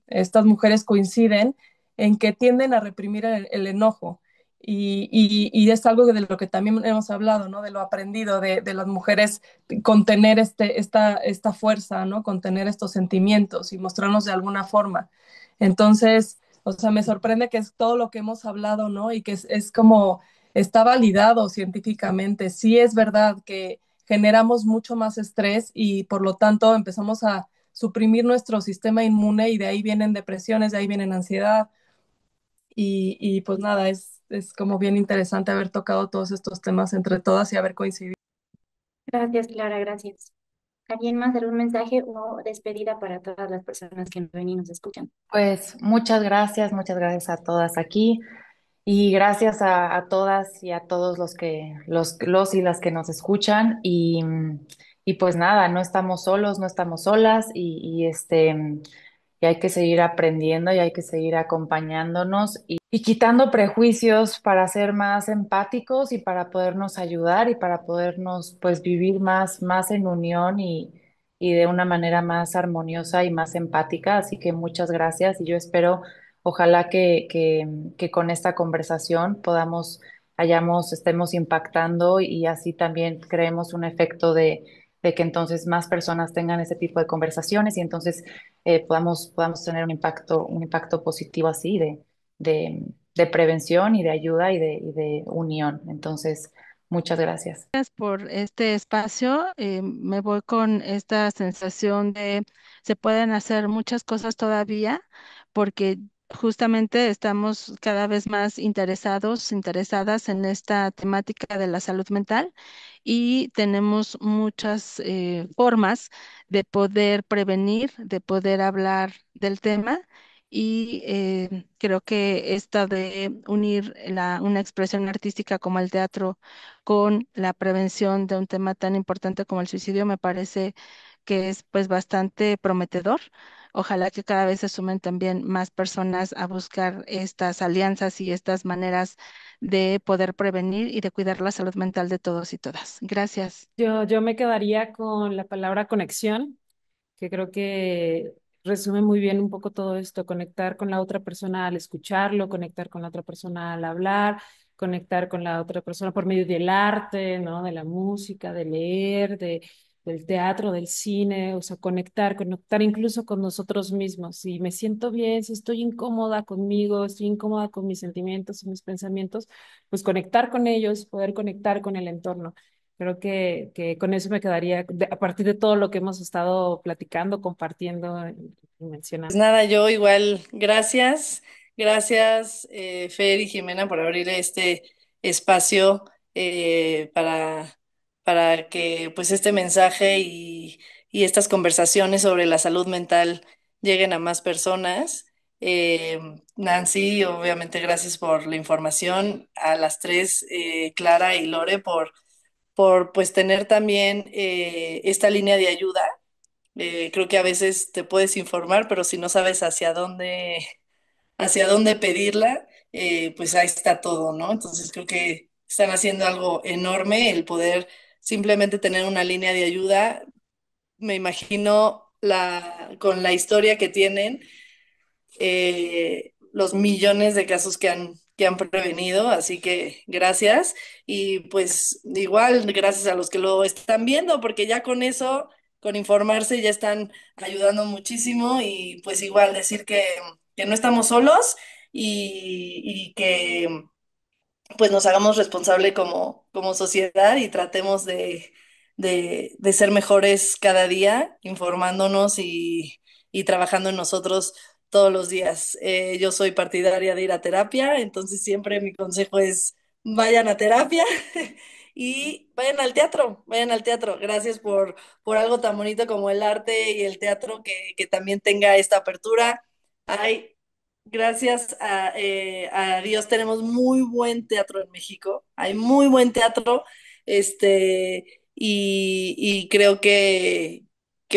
estas mujeres coinciden en que tienden a reprimir el enojo. Y es algo de lo que también hemos hablado, ¿no? De lo aprendido de las mujeres, contener esta fuerza, ¿no? Contener estos sentimientos y mostrarnos de alguna forma. Entonces, o sea, me sorprende que es todo lo que hemos hablado, ¿no? Y que es como está validado científicamente. Sí es verdad que generamos mucho más estrés y por lo tanto empezamos a suprimir nuestro sistema inmune y de ahí vienen depresiones, de ahí vienen ansiedad y pues nada, es como bien interesante haber tocado todos estos temas entre todas y haber coincidido. Gracias, Clara, gracias. ¿Alguien más, algún mensaje o despedida para todas las personas que nos ven y nos escuchan? Pues muchas gracias a todas aquí y gracias a todas y a todos los y las que nos escuchan y pues nada, no estamos solos, no estamos solas y hay que seguir aprendiendo y hay que seguir acompañándonos y quitando prejuicios para ser más empáticos y para podernos ayudar y para podernos pues vivir más en unión y de una manera más armoniosa y más empática. Así que muchas gracias y yo espero, ojalá que con esta conversación estemos impactando y así también creemos un efecto de que entonces más personas tengan ese tipo de conversaciones y entonces podamos tener un impacto positivo así de, de prevención y de ayuda y de unión. Entonces, muchas gracias. Gracias por este espacio. Me voy con esta sensación de se pueden hacer muchas cosas todavía porque justamente estamos cada vez más interesadas en esta temática de la salud mental y tenemos muchas formas de poder prevenir, de poder hablar del tema. Y creo que esta de unir una expresión artística como el teatro con la prevención de un tema tan importante como el suicidio me parece que es pues bastante prometedor. Ojalá que cada vez se sumen también más personas a buscar estas alianzas y estas maneras de poder prevenir y de cuidar la salud mental de todos y todas. Gracias. Yo me quedaría con la palabra conexión, que creo que resume muy bien un poco todo esto, conectar con la otra persona al escucharlo, conectar con la otra persona al hablar, conectar con la otra persona por medio del arte, ¿no? De la música, de leer, del teatro, del cine, o sea, conectar incluso con nosotros mismos. Si me siento bien, si estoy incómoda conmigo, estoy incómoda con mis sentimientos y mis pensamientos, pues conectar con ellos, poder conectar con el entorno. Creo que con eso me quedaría, a partir de todo lo que hemos estado platicando, compartiendo y Pues mencionando. nada, yo igual, gracias, gracias Fer y Jimena por abrir este espacio para que pues este mensaje y estas conversaciones sobre la salud mental lleguen a más personas. Nancy, obviamente gracias por la información, a las tres, Clara y Lore, por pues tener también esta línea de ayuda. Creo que a veces te puedes informar, pero si no sabes hacia dónde pedirla, pues ahí está todo, ¿no? Entonces creo que están haciendo algo enorme el poder simplemente tener una línea de ayuda. Me imagino con la historia que tienen, los millones de casos que han prevenido, así que gracias. Y pues igual, gracias a los que lo están viendo, porque ya con eso, con informarse, ya están ayudando muchísimo y pues igual decir que no estamos solos y que pues nos hagamos responsable como sociedad y tratemos de ser mejores cada día, informándonos y trabajando en nosotros todos los días. Yo soy partidaria de ir a terapia, entonces siempre mi consejo es vayan a terapia y vayan al teatro, vayan al teatro. Gracias por algo tan bonito como el arte y el teatro que también tenga esta apertura. Hay Gracias a Dios tenemos muy buen teatro en México. Hay muy buen teatro, y creo que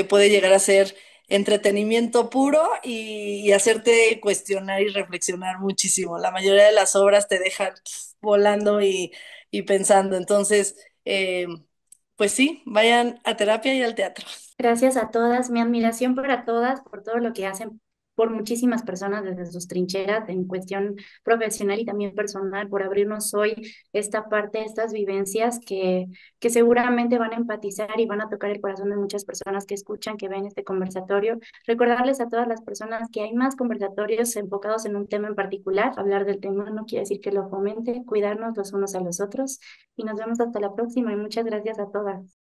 puede llegar a ser entretenimiento puro y hacerte cuestionar y reflexionar muchísimo. La mayoría de las obras te dejan volando y pensando. Entonces, pues sí, vayan a terapia y al teatro. Gracias a todas, mi admiración para todas, por todo lo que hacen por muchísimas personas desde sus trincheras en cuestión profesional y también personal, por abrirnos hoy esta parte, estas vivencias que seguramente van a empatizar y van a tocar el corazón de muchas personas que escuchan, que ven este conversatorio. Recordarles a todas las personas que hay más conversatorios enfocados en un tema en particular. Hablar del tema no quiere decir que lo fomente, cuidarnos los unos a los otros y nos vemos hasta la próxima y muchas gracias a todas.